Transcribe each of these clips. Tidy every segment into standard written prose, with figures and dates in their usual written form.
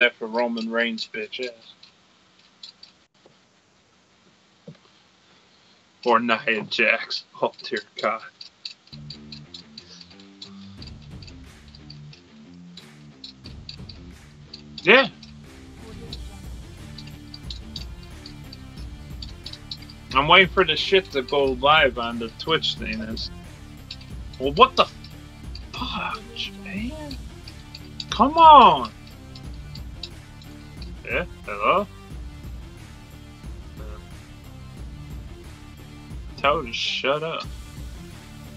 that for Roman Reigns, bitch ass. Or Nia Jax. Oh, dear God. Yeah. I'm waiting for the shit to go live on the Twitch thing. Well, what the fuck, man? Come on. Yeah, hello? Tell her to shut up.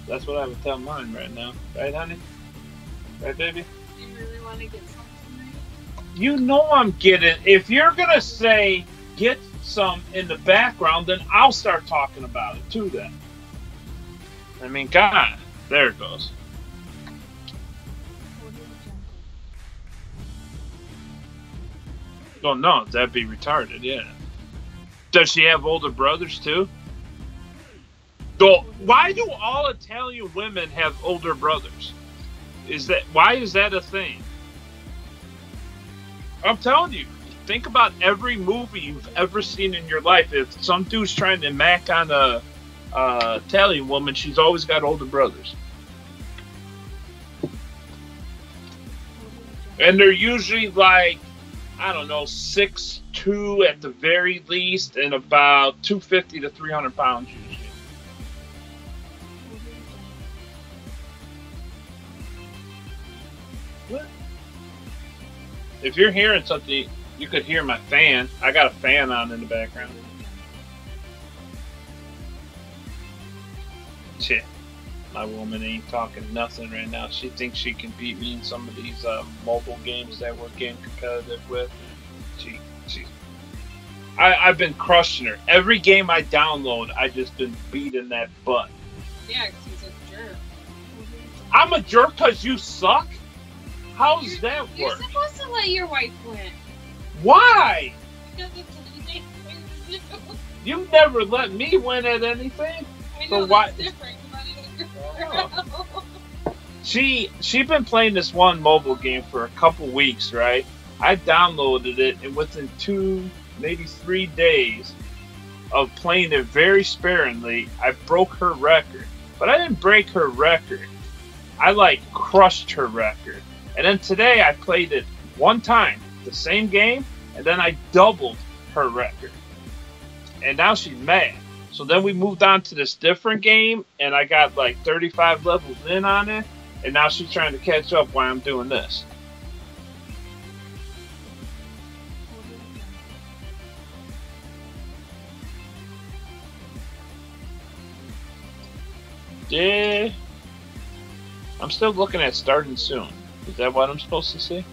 That's what I would tell mine right now. Right, honey? Right, baby? Do you really want to get something tonight? You know I'm getting... If you're going to say, get some in the background, then I'll start talking about it, too, then. I mean, God. There it goes. Oh, no. That'd be retarded, yeah. Does she have older brothers, too? Why do all Italian women have older brothers? Why is that a thing? I'm telling you, think about every movie you've ever seen in your life. If some dude's trying to mac on a Italian woman, she's always got older brothers. And they're usually like, I don't know, 6'2" at the very least, and about 250 to 300 pounds usually. What? If you're hearing something, you could hear my fan. I got a fan on in the background. Shit. My woman ain't talking nothing right now. She thinks she can beat me in some of these mobile games that we're getting competitive with. I've been crushing her. Every game I download, I just been beating that butt. Yeah, because he's a jerk. I'm a jerk because you suck? How's that work? You're supposed to let your wife win. Why? Because it's anything fair to do. You never let me win at anything. I know, So why? that's different. Oh. She been playing this one mobile game for a couple weeks, right? I downloaded it, and within 2, maybe 3 days of playing it very sparingly, I broke her record. But I didn't break her record. I crushed her record. And then today I played it one time, the same game, and then I doubled her record. And now she's mad. So then we moved on to this different game, and I got 35 levels in on it, and now she's trying to catch up while I'm doing this. Yeah. I'm still looking at starting soon. Is that what I'm supposed to see?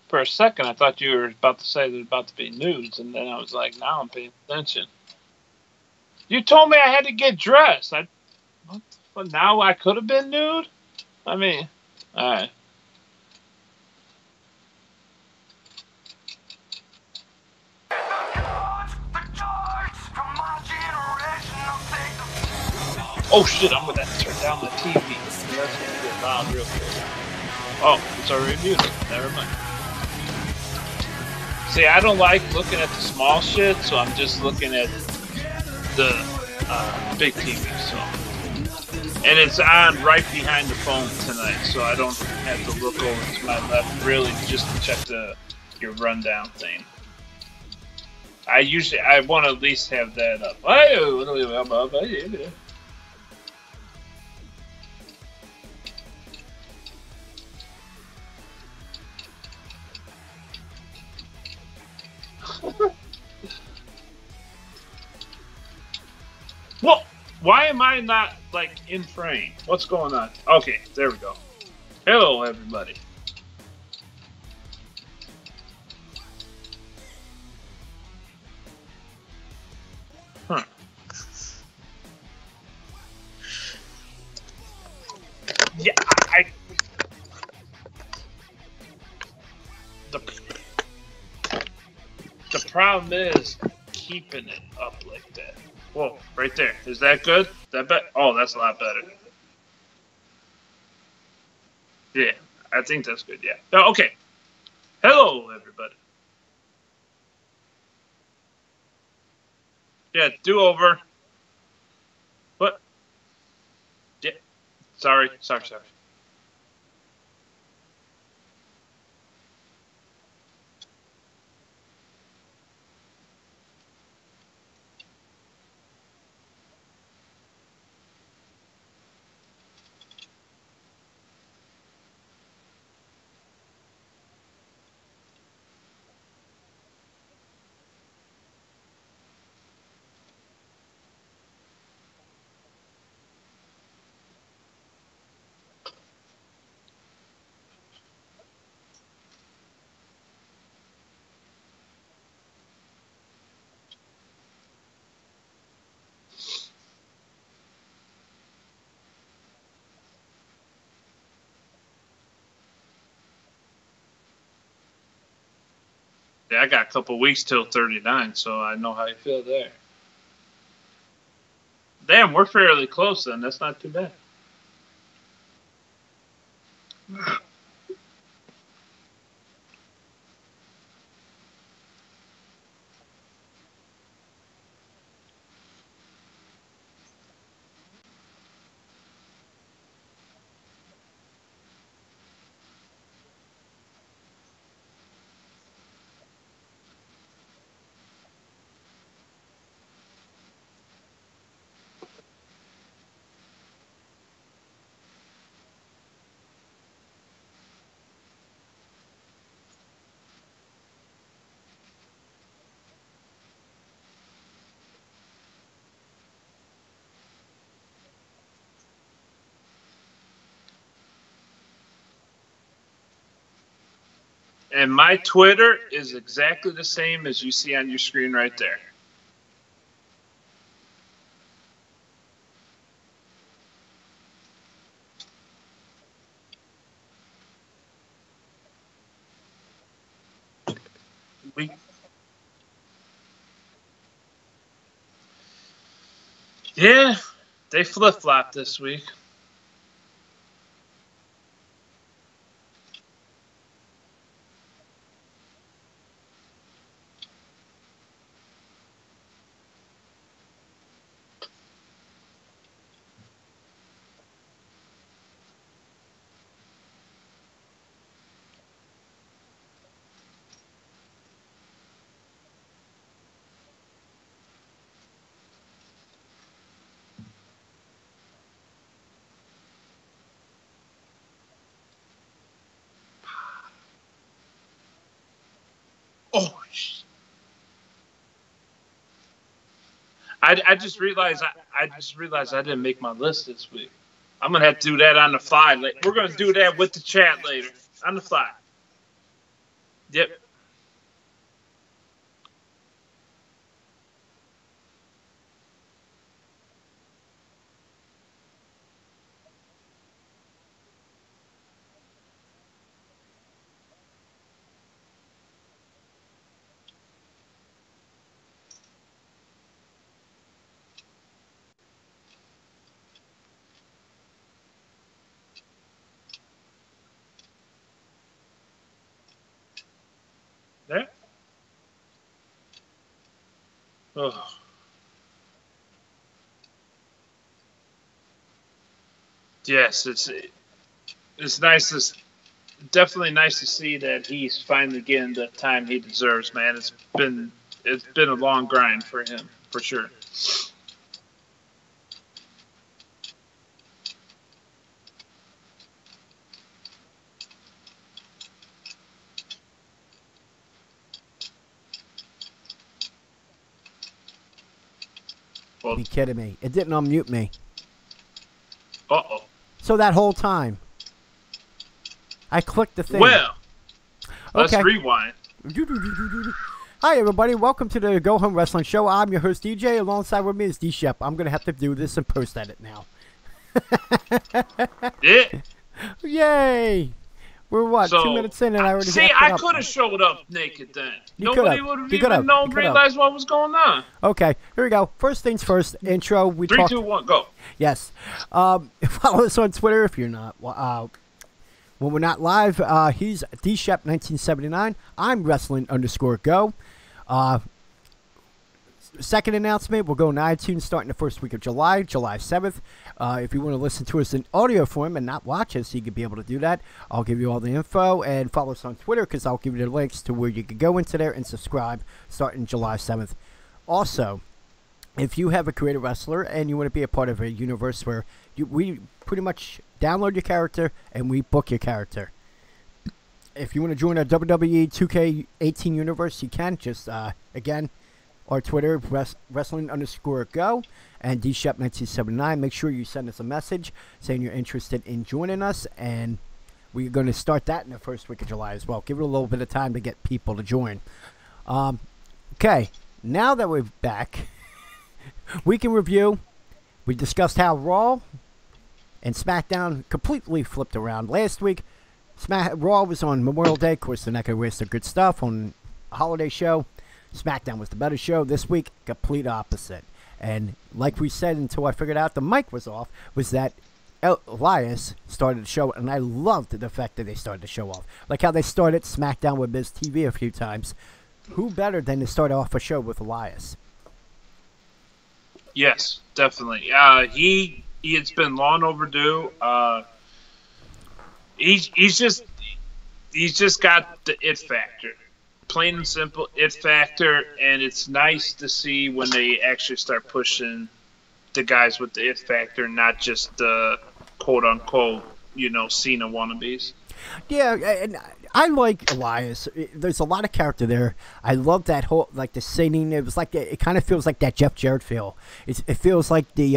For a second, I thought you were about to say there's about to be nudes, and then I was like, now I'm paying attention. You told me I had to get dressed. But now I could have been nude? I mean, alright. Oh shit, I'm gonna have to turn down the TV. That's gonna get loud real quick. Oh, it's already muted. Never mind. See, I don't like looking at the small shit, so I'm just looking at the big TV. So, and it's on right behind the phone tonight, so I don't have to look over to my left really just to check your rundown thing. I want to at least have that up. Well, why am I not in frame? What's going on? Okay, there we go. Hello, everybody. Huh. Yeah, the the problem is keeping it up like that. Whoa, right there. Is that good? That bet? Oh, that's a lot better. Yeah, I think that's good. Yeah. Oh, okay. Hello, everybody. Yeah, do over. What? Yeah. Sorry. Yeah, I got a couple weeks till 39, so I know how you feel there. Damn, we're fairly close then. That's not too bad. And my Twitter is exactly the same as you see on your screen right there. We, yeah, they flip flopped this week. Oh, I just realized I didn't make my list this week. I'm gonna have to do that on the fly. We're gonna do that with the chat later on the fly. Yep. There. Oh. Yes, it's nice to definitely nice to see that he's finally getting the time he deserves, man. It's been a long grind for him, for sure. Well, Be kidding me. It didn't unmute me. uh-oh. So that whole time, I clicked the thing. Well, let's Okay. rewind. Hi, everybody. Welcome to the Go Home Wrestling Show. I'm your host, DJ. Alongside with me is D-Shep. I'm going to have to do this and post-edit now. Yeah. Yay! We're what, So, 2 minutes in and I already See, wrapped it I up. could have showed up naked then. You Nobody could've. would have You could've. even known, You could've. realized what was going on. Okay, here we go. First things first, intro. We 3, talked. 2, 1, go. Yes. Follow us on Twitter if you're not. When we're not live, he's DShep1979. I'm Wrestling_Go. Second announcement, we'll go on iTunes starting the first week of July 7th. If you want to listen to us in audio form and not watch us, you can be able to do that. I'll give you all the info, and follow us on Twitter because I'll give you the links to where you can go into there and subscribe starting July 7th. Also, if you have a creative wrestler and you want to be a part of a universe where we pretty much download your character and we book your character. If you want to join our WWE 2K18 universe, you can. Just, again, our Twitter, Wrestling_Go, and DShep1979. Make sure you send us a message saying you're interested in joining us, and we're going to start that in the first week of July as well. Give it a little bit of time to get people to join. Okay, now that we're back, week in review. We discussed how Raw and SmackDown completely flipped around. Last week, Raw was on Memorial Day. Of course, they're not going to waste their good stuff on a holiday show. SmackDown was the better show. This week, complete opposite. And like we said until I figured out the mic was off, was that Elias started the show, and I loved the fact that they started the show off. Like how they started SmackDown with Miz TV a few times. Who better than to start off a show with Elias? Yes, definitely. It's been long overdue. He's just got the it factor. Plain and simple it factor, and it's nice to see when they actually start pushing the guys with the it factor, not just the quote unquote, Cena wannabes. Yeah, and I like Elias. There's a lot of character there. I love that whole, like, the singing. It was like, it kind of feels like that Jeff Jarrett feel. It feels like the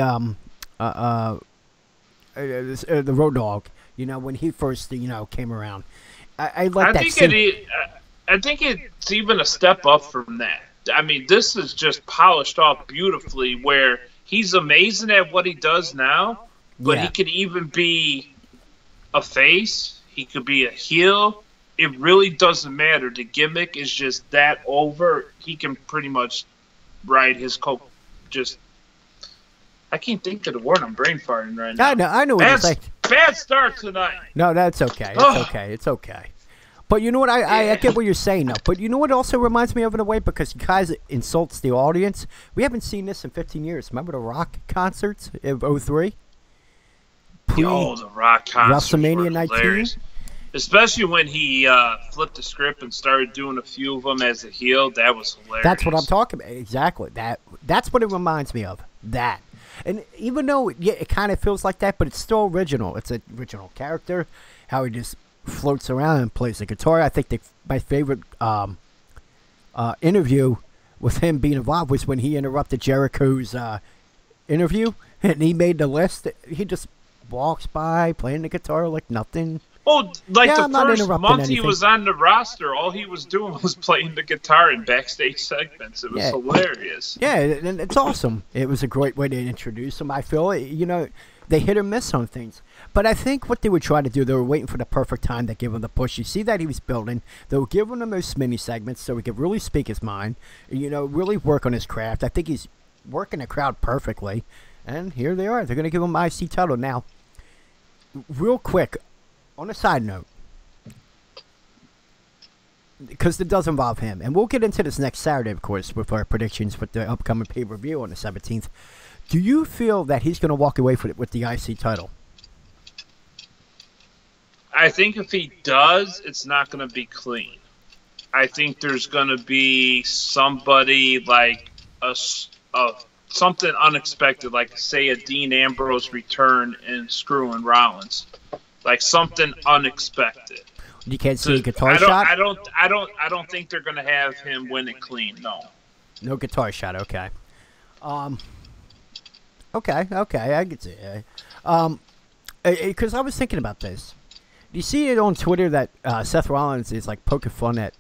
Road Dogg, when he first, came around. I like that. I think it's even a step up from that. I mean, this is just polished off beautifully, where he's amazing at what he does now, but he could even be a face. He could be a heel. It really doesn't matter. The gimmick is just that over. He can pretty much ride his coat. I can't think of the word. I'm brain farting right now. I know what you're saying. Bad start tonight. No, that's okay. It's okay. But you know what? I get what you're saying now. But you know what also reminds me of in a way? Because you guys insults the audience. We haven't seen this in 15 years. Remember the Rock concerts of 03? The Rock concerts WrestleMania 19? Especially when he flipped the script and started doing a few of them as a heel. That was hilarious. That's what I'm talking about. Exactly. That's what it reminds me of. That. And even though it kind of feels like that, but it's still original. It's an original character. How he just floats around and plays the guitar. I think my favorite interview with him being involved was when he interrupted Jericho's interview, and he made the list. He just walks by playing the guitar like nothing. Oh, like I'm the not first interrupting month anything. he was on the roster, all he was doing was playing the guitar in backstage segments. It was hilarious. Yeah, and it's awesome. It was a great way to introduce him. I feel, they hit or miss on things. But I think what they would try to do, they were waiting for the perfect time to give him the push. You see that he was building. They were giving him those mini segments so he could really speak his mind, really work on his craft. I think he's working the crowd perfectly. And here they are. They're going to give him IC title. Now, real quick, on a side note, because it does involve him, and we'll get into this next Saturday, of course, with our predictions with the upcoming pay-per-view on the 17th. Do you feel that he's going to walk away with the IC title? I think if he does, it's not going to be clean. I think there's going to be somebody like something unexpected, like say a Dean Ambrose return and screwing Rollins, like something unexpected. You can't see a guitar shot. I don't think they're going to have him win it clean. No guitar shot. Okay. Okay. I get it. Because I was thinking about this. You see it on Twitter that Seth Rollins is like poking fun at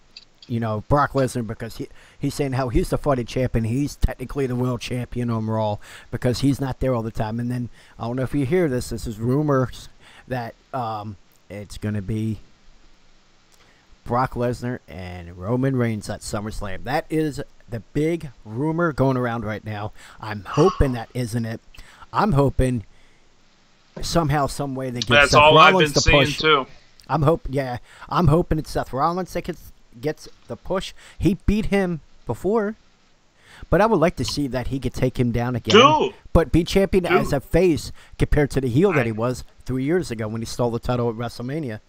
Brock Lesnar, because he's saying how he's the fighting champion. He's technically the world champion on Raw because he's not there all the time. And then I don't know if you hear this. This is rumors that it's going to be Brock Lesnar and Roman Reigns at SummerSlam. That is the big rumor going around right now. I'm hoping that isn't it. I'm hoping somehow, some way they get Seth Rollins the push. Too. I'm hoping it's Seth Rollins that gets the push. He beat him before, but I would like to see that he could take him down again. But be champion as a face compared to the heel that he was 3 years ago when he stole the title at WrestleMania.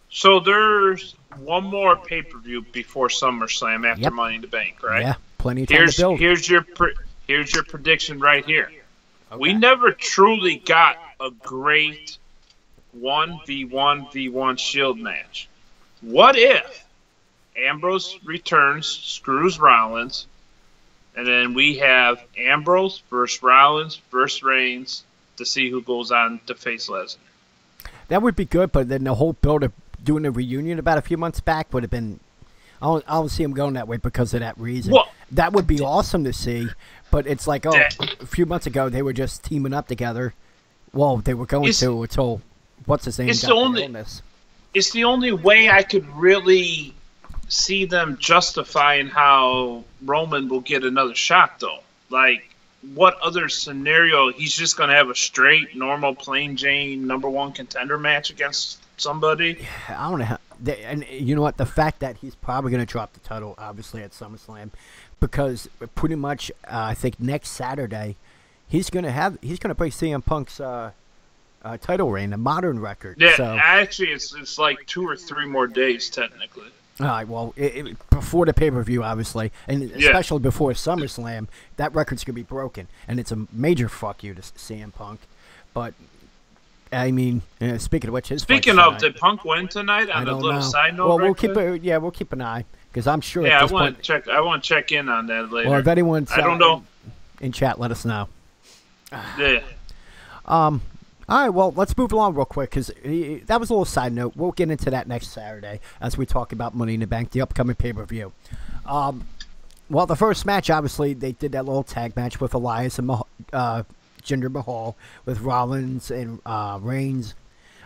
So there's one more pay-per-view before SummerSlam after Money in the Bank, right? Yeah, plenty of time to build. Here's your prediction right here. Okay. We never truly got a great 1v1 Shield match. What if Ambrose returns, screws Rollins, and then we have Ambrose versus Rollins versus Reigns to see who goes on to face Lesnar? That would be good, but then the whole build of doing a reunion about a few months back would have been... I don't see him going that way because of that reason. Well, that would be awesome to see, but it's like, a few months ago they were just teaming up together. Well, they were going to until... What's his name? It's the only way I could really see them justifying how Roman will get another shot, though. Like, what other scenario? He's just going to have a straight, normal, plain Jane #1 contender match against somebody? I don't know how. And you know what? The fact that he's probably going to drop the title, obviously, at SummerSlam, because pretty much, I think next Saturday, he's going to break CM Punk's title reign, a modern record. Yeah, so, actually, it's like 2 or 3 more days, technically. All right, well, before the pay-per-view, obviously, and especially before SummerSlam, that record's going to be broken, and it's a major fuck you to CM Punk. But, I mean, speaking of which, did Punk win tonight on a little side note? Well, we'll keep an eye, because I'm sure at this point... I want to check in on that later. Well, if anyone's I don't know. In chat, let us know. Yeah. All right, well, let's move along real quick, because that was a little side note. We'll get into that next Saturday as we talk about Money in the Bank, the upcoming pay-per-view. Well, the first match, obviously, they did that little tag match with Elias and Jinder Mahal with Rollins and Reigns.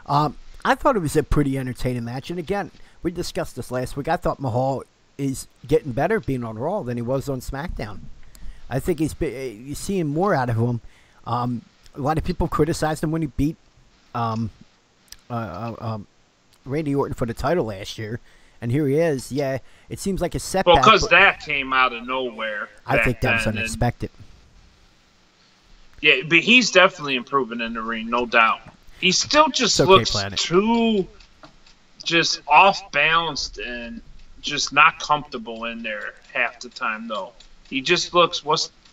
I thought it was a pretty entertaining match, and again, we discussed this last week. I thought Mahal is getting better being on Raw than he was on SmackDown. I think you're seeing more out of him. A lot of people criticized him when he beat Randy Orton for the title last year, and here he is. Yeah, it seems like a setback. Well, because that came out of nowhere. I think that was unexpected. Yeah, but he's definitely improving in the ring, no doubt. He still just looks too just off-balanced and just not comfortable in there half the time, though. He just looks,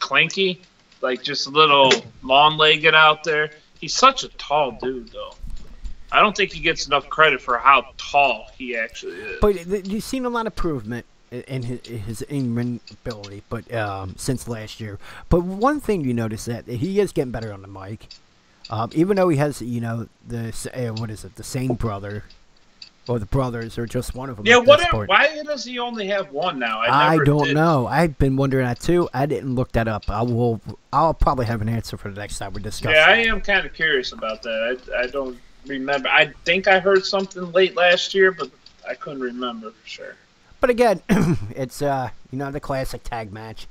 clanky? Like, just a little long-legged out there. He's such a tall dude, though. I don't think he gets enough credit for how tall he actually is. But you've seen a lot of improvement in his in-ring ability, but since last year. But one thing you notice that he is getting better on the mic. Even though he has, the same brother, or the brothers, or just one of them. Yeah, why does he only have one now? I don't know. I've been wondering that too. I didn't look that up. I'll probably have an answer for the next time we discuss. Yeah, I am kind of curious about that. I don't remember. I think I heard something late last year, but I couldn't remember for sure. But again, it's the classic tag match.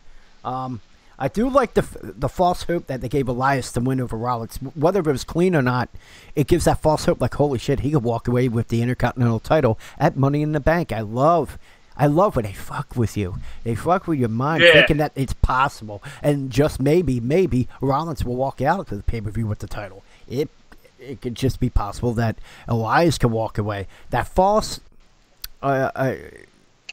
I do like the false hope that they gave Elias to win over Rollins. Whether it was clean or not, it gives that false hope like, holy shit, he could walk away with the Intercontinental title at Money in the Bank. I love when they fuck with you. They fuck with your mind, thinking that it's possible. And just maybe Rollins will walk out to the pay-per-view with the title. It could just be possible that Elias can walk away. That false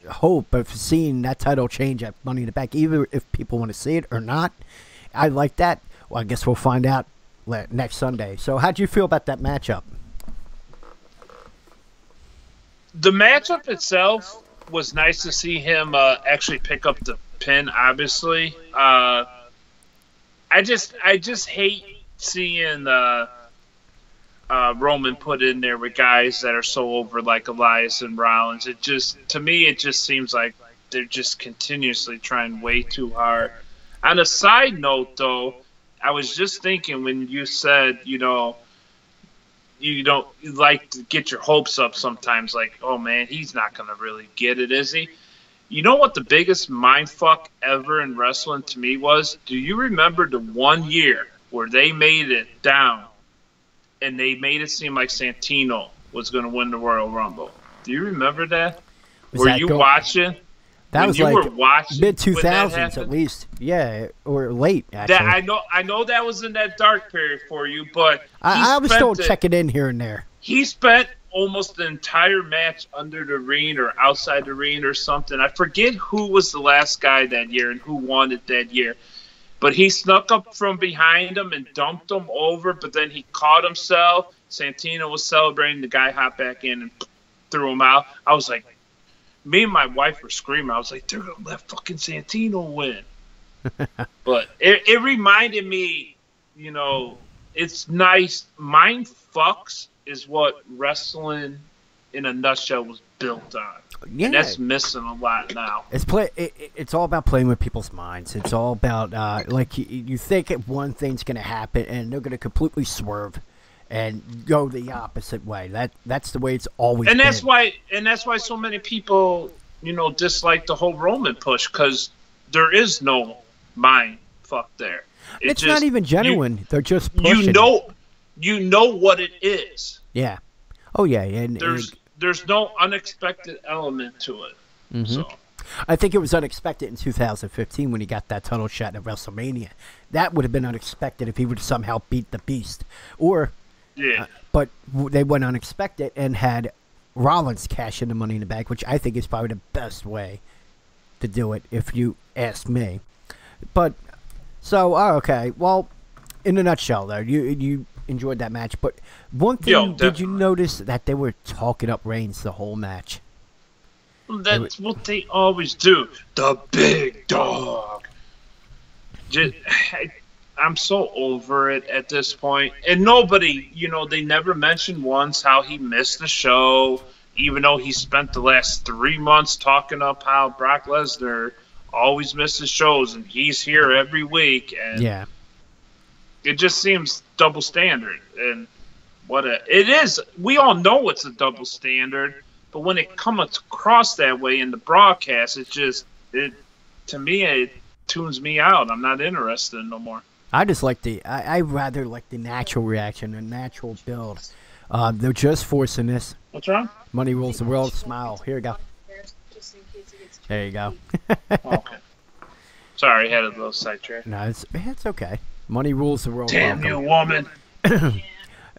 hope of seeing that title change at Money in the Bank, even if people want to see it or not. I like that. Well, I guess we'll find out next Sunday. So how'd you feel about that matchup? The matchup itself was nice to see him actually pick up the pin, obviously. I just hate seeing Roman put in there with guys that are so over like Elias and Rollins. To me, it just seems like they're just continuously trying way too hard. On a side note, though, I was just thinking when you said, you like to get your hopes up sometimes, like, oh man, he's not going to really get it, is he? You know what the biggest mindfuck ever in wrestling to me was? Do you remember the one year where they made it down and they made it seem like Santino was going to win the Royal Rumble? Do you remember that? Were you watching? That was like mid-2000s at least. Yeah, or late, actually. I know that was in that dark period for you, but I was still checking in here and there. He spent almost the entire match under the ring or outside the ring or something. I forget who was the last guy that year and who won it that year. But he snuck up from behind him and dumped him over, but then he caught himself. Santino was celebrating. The guy hopped back in and threw him out. I was like, me and my wife were screaming. I was like, they're going to let fucking Santino win. But it reminded me, it's nice. Mind fucks is what wrestling in a nutshell was built on. Yeah. And that's missing a lot now. It's all about playing with people's minds. It's all about, you think one thing's going to happen and they're going to completely swerve and go the opposite way. That's the way it's always been. That's why so many people, dislike the whole Roman push, because there is no mind fuck there. It's just not even genuine. They're just pushing. You know what it is. Yeah. Oh yeah. And there's no unexpected element to it. Mm-hmm. So I think it was unexpected in 2015 when he got that tunnel shot at WrestleMania. That would have been unexpected if he would have somehow beat the Beast. But they went unexpected and had Rollins cash in the Money in the Bank, which I think is probably the best way to do it, if you ask me. But okay. Well, in a nutshell, though, you enjoyed that match. But one thing, did you notice that they were talking up Reigns the whole match? That's what they always do. The big dog. I'm so over it at this point. And nobody, they never mentioned once how he missed the show, even though he spent the last 3 months talking up how Brock Lesnar always misses shows and he's here every week. And yeah. It just seems double standard. And it is. We all know it's a double standard, but when it comes across that way in the broadcast, to me, it tunes me out. I'm not interested no more. I just like I rather like the natural reaction, the natural build. They're just forcing this. What's wrong? Money rules the world. Smile. Here you go. There you go. Okay. Sorry, I had a little sidetrack. No, it's okay. Money rules the world. Damn you, woman.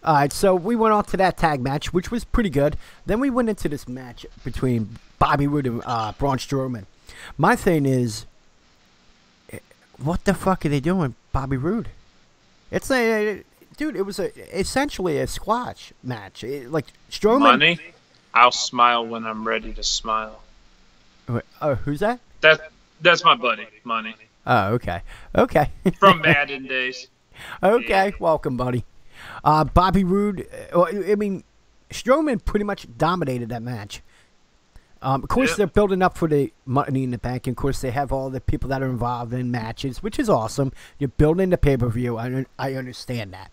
All right, so we went on to that tag match, which was pretty good. Then we went into this match between Bobby Roode and Braun Strowman. My thing is, what the fuck are they doing, Bobby Roode? It's dude, it was essentially a squash match. Like Strowman. Money, I'll smile when I'm ready to smile. Who's that? That's my buddy, Money. Oh, okay. From Madden days. Okay, welcome, buddy. Bobby Roode, Strowman pretty much dominated that match. Of course, They're building up for the Money in the Bank. And of course, they have all the people that are involved in matches, which is awesome. You're building the pay-per-view. I understand that.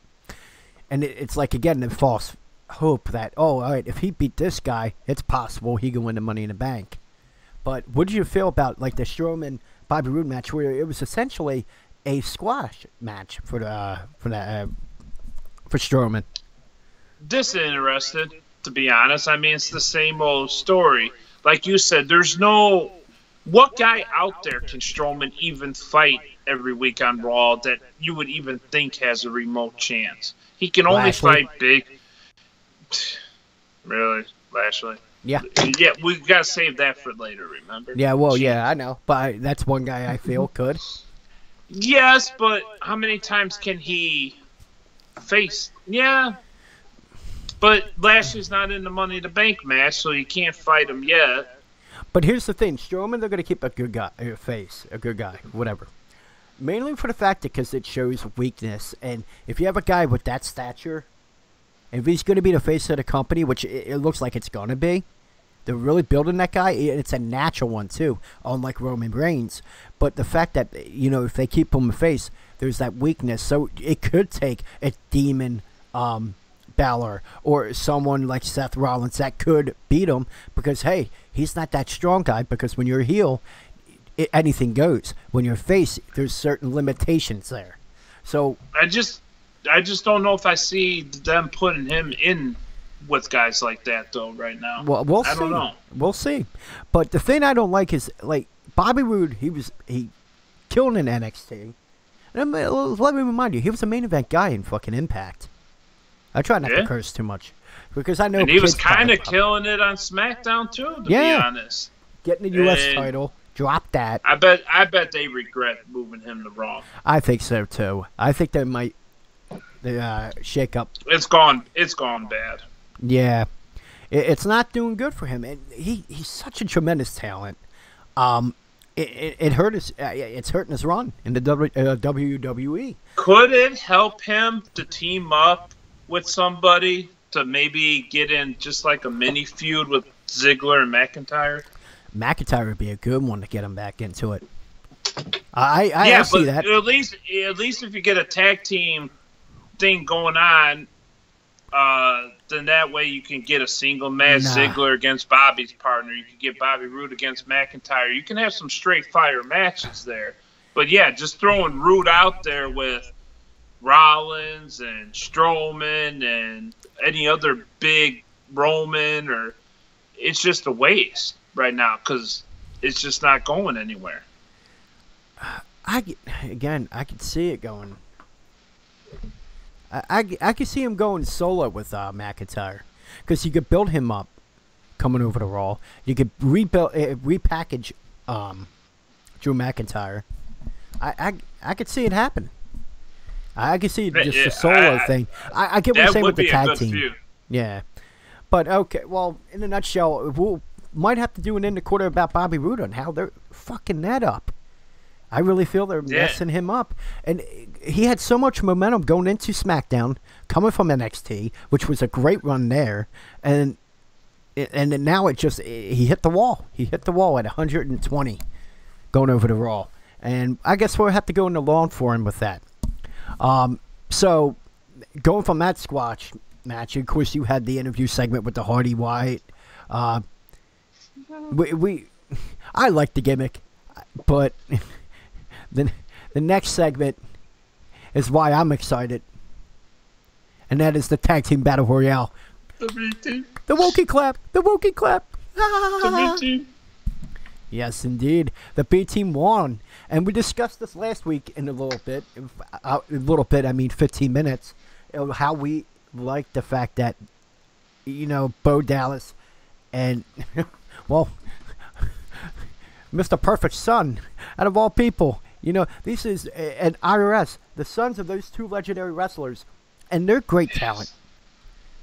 And it's like, again, the false hope that, all right, if he beat this guy, it's possible he can win the Money in the Bank. But what did you feel about, like, the Strowman-Bobby Roode match, where it was essentially a squash match for Strowman? Disinterested, to be honest. I mean, it's the same old story. Like you said, there's no... What guy out there can Strowman even fight every week on Raw that you would even think has a remote chance? He can only fight big... Really? Lashley? Yeah. Yeah, we got to save that for later, remember? Yeah, well, yeah, I know. But that's one guy I feel could. Yes, but how many times can he face... Yeah... But Lashley's not in the Money in the Bank match, so you can't fight him yet. But here's the thing. Strowman, they're going to keep a good guy, a good guy, whatever. Mainly for the fact that because it shows weakness. And if you have a guy with that stature, If he's going to be the face of the company, which it looks like it's going to be, they're really building that guy. It's a natural one, too, unlike Roman Reigns. But the fact that, if they keep him a face, there's that weakness. So it could take a demon Balor or someone like Seth Rollins that could beat him because, hey, he's not that strong guy because when you're a heel, anything goes. When you're a face, there's certain limitations there. So I just don't know if I see them putting him in with guys like that though right now. Well, we'll see. I don't know. We'll see. But the thing I don't like is like Bobby Roode. He killed in NXT. And let me remind you, he was a main event guy in fucking Impact. I try not to curse too much because I know. And he was kind of killing it on SmackDown too. To be honest, getting the U.S. title, drop that. I bet they regret moving him to Raw. I think so too. I think they might shake up. It's gone bad. Yeah, it's not doing good for him, and he's such a tremendous talent. It hurt his. It's hurting his run in the WWE. Could it help him to team up with somebody to maybe get in just like a mini feud with Ziggler and McIntyre? McIntyre would be a good one to get him back into it. I see that. At least if you get a tag team thing going on, then that way you can get a single match Ziggler against Bobby's partner. You can get Bobby Roode against McIntyre. You can have some straight fire matches there. But yeah, just throwing Roode out there with Rollins and Strowman and any other big Roman, it's just a waste right now because it's just not going anywhere. I could see it going. I could see him going solo with McIntyre because you could build him up coming over to Raw. You could repackage Drew McIntyre. I could see it happen. I could see just a solo thing. I get what you're saying with the tag team. Feud. Yeah. But, okay, well, in a nutshell, we'll might have to do an end of quarter about Bobby Roode and how they're fucking that up. I really feel they're messing him up. And he had so much momentum going into SmackDown, coming from NXT, which was a great run there. And now he hit the wall. He hit the wall at 120 going over to Raw. And I guess we'll have to go into lawn for him with that. So, going from that squash match, of course, you had the interview segment with the Hardy Wyatt. I like the gimmick, but the next segment is why I'm excited, and that is the Tag Team Battle Royale. The B-Team. The Wokey Clap. The Wokey Clap. The B-Team. Yes, indeed. The B-Team won. And we discussed this last week in a little bit. I mean 15 minutes. How we like the fact that, Bo Dallas and, well, Mr. Perfect Son, out of all people. This is an IRS, the sons of those two legendary wrestlers. And they're great talent.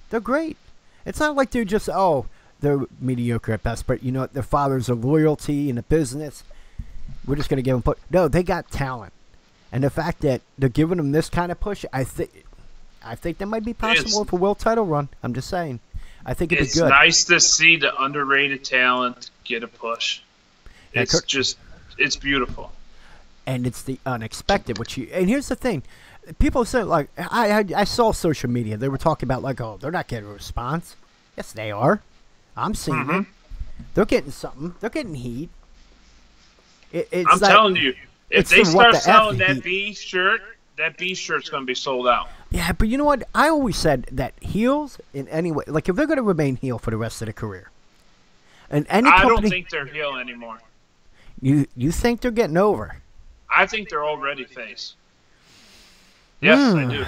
They're great. It's not like they're just, they're mediocre at best, but their fathers are loyalty in the business. We're just going to give them push. No, they got talent. And the fact that they're giving them this kind of push, I think that might be possible for a world title run. I'm just saying. I think it'd be good. It's nice to see the underrated talent get a push. It's beautiful. And it's the unexpected, and here's the thing. People say, like, I saw social media. They were talking about, like, they're not getting a response. Yes, they are. I'm seeing it. They're getting something. They're getting heat. I'm telling you, if they start selling that B shirt, that B shirt's going to be sold out. Yeah, but you know what? I always said that heels, in any way, like if they're going to remain heel for the rest of their career, and I don't think they're heel anymore. You think they're getting over? I think they're already face. Yes, I do.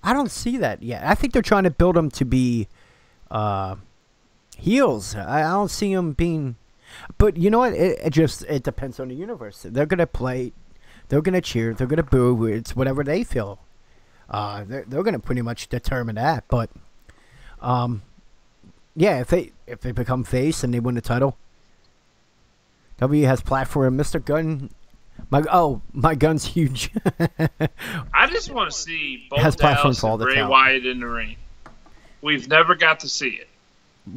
I don't see that yet. I think they're trying to build them to be heels. I don't see them being. But you know what? It depends on the universe. They're gonna play. They're gonna cheer. They're gonna boo. It's whatever they feel. They're gonna pretty much determine that. But yeah, if they become face and they win the title, W has platform. Mr. Gunn. My gun's huge. I just want to see both Dallas and Bray Wyatt in the ring. We've never got to see it.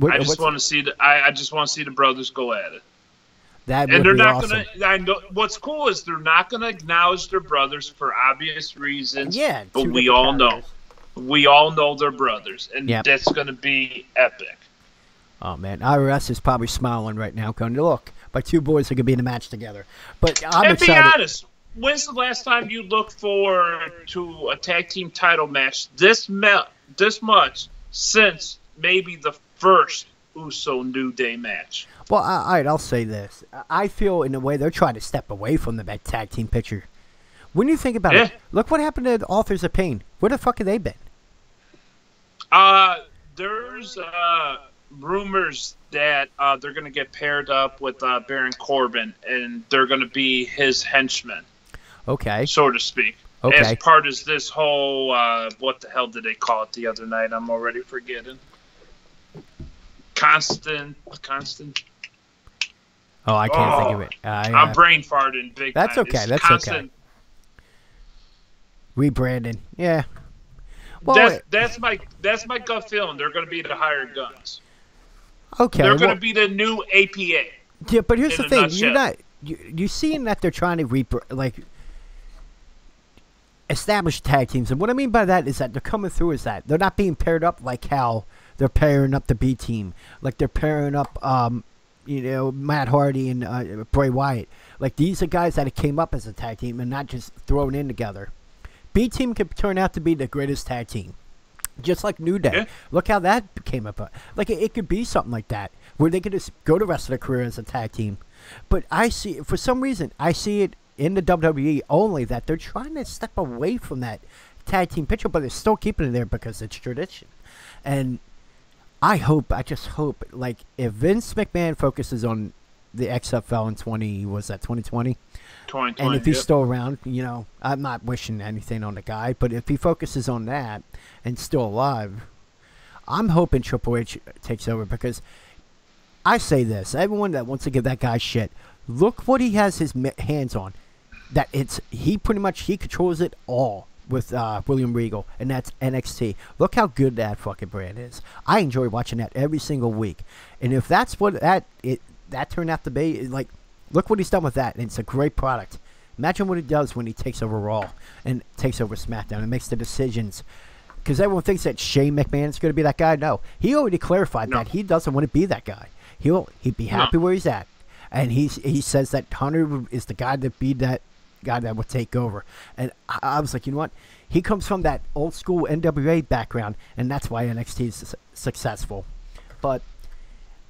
I just want to see I just want to see the brothers go at it. That and would they're be not awesome. gonna. I know what's cool is they're not gonna acknowledge their brothers for obvious reasons. Yeah, but two we different all know. characters. We all know they're brothers, and Yep. that's gonna be epic. Oh man, IRS is probably smiling right now, going, "Look, my two boys are gonna be in a match together." But I'm And excited. be honest, when's the last time you looked forward to a tag team title match this much since maybe the first Uso New Day match? Well, all right, I'll say this. I feel, in a way, they're trying to step away from the tag team picture. When you think about it, look what happened to the Authors of Pain. Where the fuck have they been? There's rumors that they're going to get paired up with Baron Corbin, and they're going to be his henchmen, Okay. so to speak. Okay. As part of this whole, what the hell did they call it the other night? I'm already forgetting. Constant. Oh, I can't think of it. I'm brain farting big That's time. okay. It's That's constant. okay. Rebranding. Yeah. Well, That's my gut feeling. They're going to be the hired guns. okay. They're going to be the new APA. Yeah, but here's the in a thing. nutshell. You're not. You seeing that they're trying to establish tag teams, and what I mean by that is that they're coming through is that they're not being paired up like how they're pairing up the B team, like they're pairing up, Matt Hardy and Bray Wyatt. Like these are guys that came up as a tag team and not just thrown in together. B team could turn out to be the greatest tag team, just like New Day. Yeah. Look how that came up. Like it could be something like that where they could just go the rest of their career as a tag team. But I see, for some reason, I see it in the WWE only that they're trying to step away from that tag team picture, but they're still keeping it there because it's tradition. And I just hope, like, if Vince McMahon focuses on the XFL in 2020? 2020. And if he's yep. still around, I'm not wishing anything on the guy, but if he focuses on that and still alive, I'm hoping Triple H takes over because I say this, everyone that wants to give that guy shit, look what he has his hands on. That he controls it all with William Regal, and that's NXT. Look how good that fucking brand is. I enjoy watching that every single week. And if that's what that turned out to be, like, look what he's done with that, and it's a great product. Imagine what he does when he takes over Raw and takes over SmackDown and makes the decisions. Because everyone thinks that Shane McMahon is going to be that guy. No, he already clarified that he doesn't want to be that guy. He'd be happy where he's at, and he says that Hunter is the guy that be that guy that would take over. And I was like, you know what? He comes from that old school NWA background, and that's why NXT is successful. But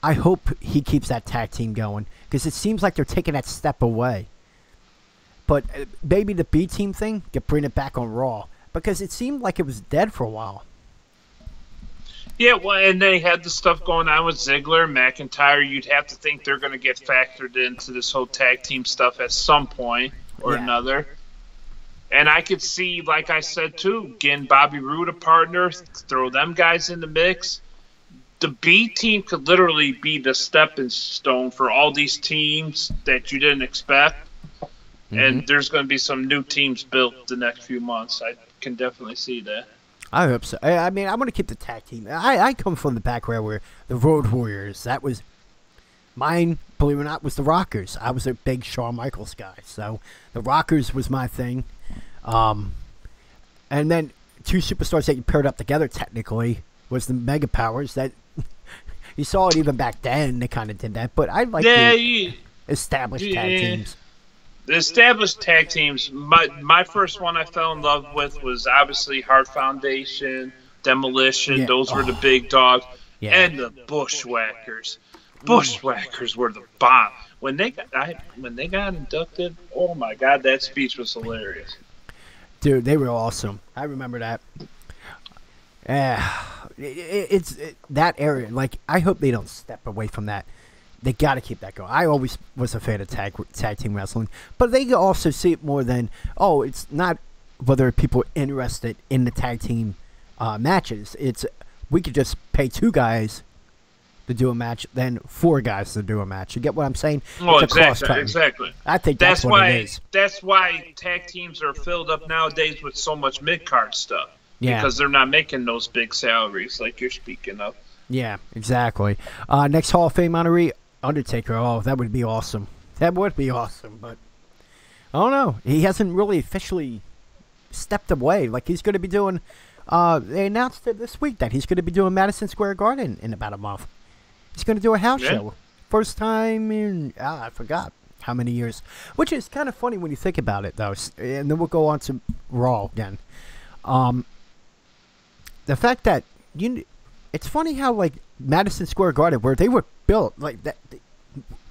I hope he keeps that tag team going because it seems like they're taking that step away. But maybe the B team thing could bring it back on Raw because it seemed like it was dead for a while. Yeah, well, and they had the stuff going on with Ziggler, McIntyre. You'd have to think they're going to get factored into this whole tag team stuff at some point or another. And I could see, like I said, too, getting Bobby Roode a partner, throw them guys in the mix. The B team could literally be the stepping stone for all these teams that you didn't expect. Mm-hmm. And there's going to be some new teams built the next few months. I can definitely see that. I hope so. I mean, I'm going to keep the tag team. I come from the background where the Road Warriors, that was mine, believe it or not, was the Rockers. I was a big Shawn Michaels guy. So the Rockers was my thing. And then two superstars that you paired up together, technically, was the Mega Powers. That you saw it even back then. They kind of did that. But I like the established tag teams. The established tag teams, my first one I fell in love with was obviously Heart Foundation, Demolition. Yeah. Those were the big dogs. Yeah. And the Bushwhackers. Bushwhackers were the bomb. When they got inducted, oh my God, that speech was hilarious. Dude, they were awesome. I remember that. It's that area. Like, I hope they don't step away from that. They got to keep that going. I always was a fan of tag team wrestling, but they also see it more than, it's not whether people are interested in the tag team matches. It's we could just pay 2 guys to do a match, then 4 guys to do a match. You get what I'm saying? Oh, exactly. I think that's what why it is. That's why tag teams are filled up nowadays with so much mid-card stuff. Yeah. because they're not making those big salaries like you're speaking of. Yeah, exactly. Next Hall of Fame honoree, Undertaker. Oh, that would be awesome. That would be awesome, but I don't know. He hasn't really officially stepped away. Like, he's going to be doing, they announced it this week that he's going to be doing Madison Square Garden in about a month. He's going to do a house show. First time in, I forgot how many years. Which is kind of funny when you think about it, though. And then we'll go on to Raw again. The fact that, it's funny how, like, Madison Square Garden, where they were built, like,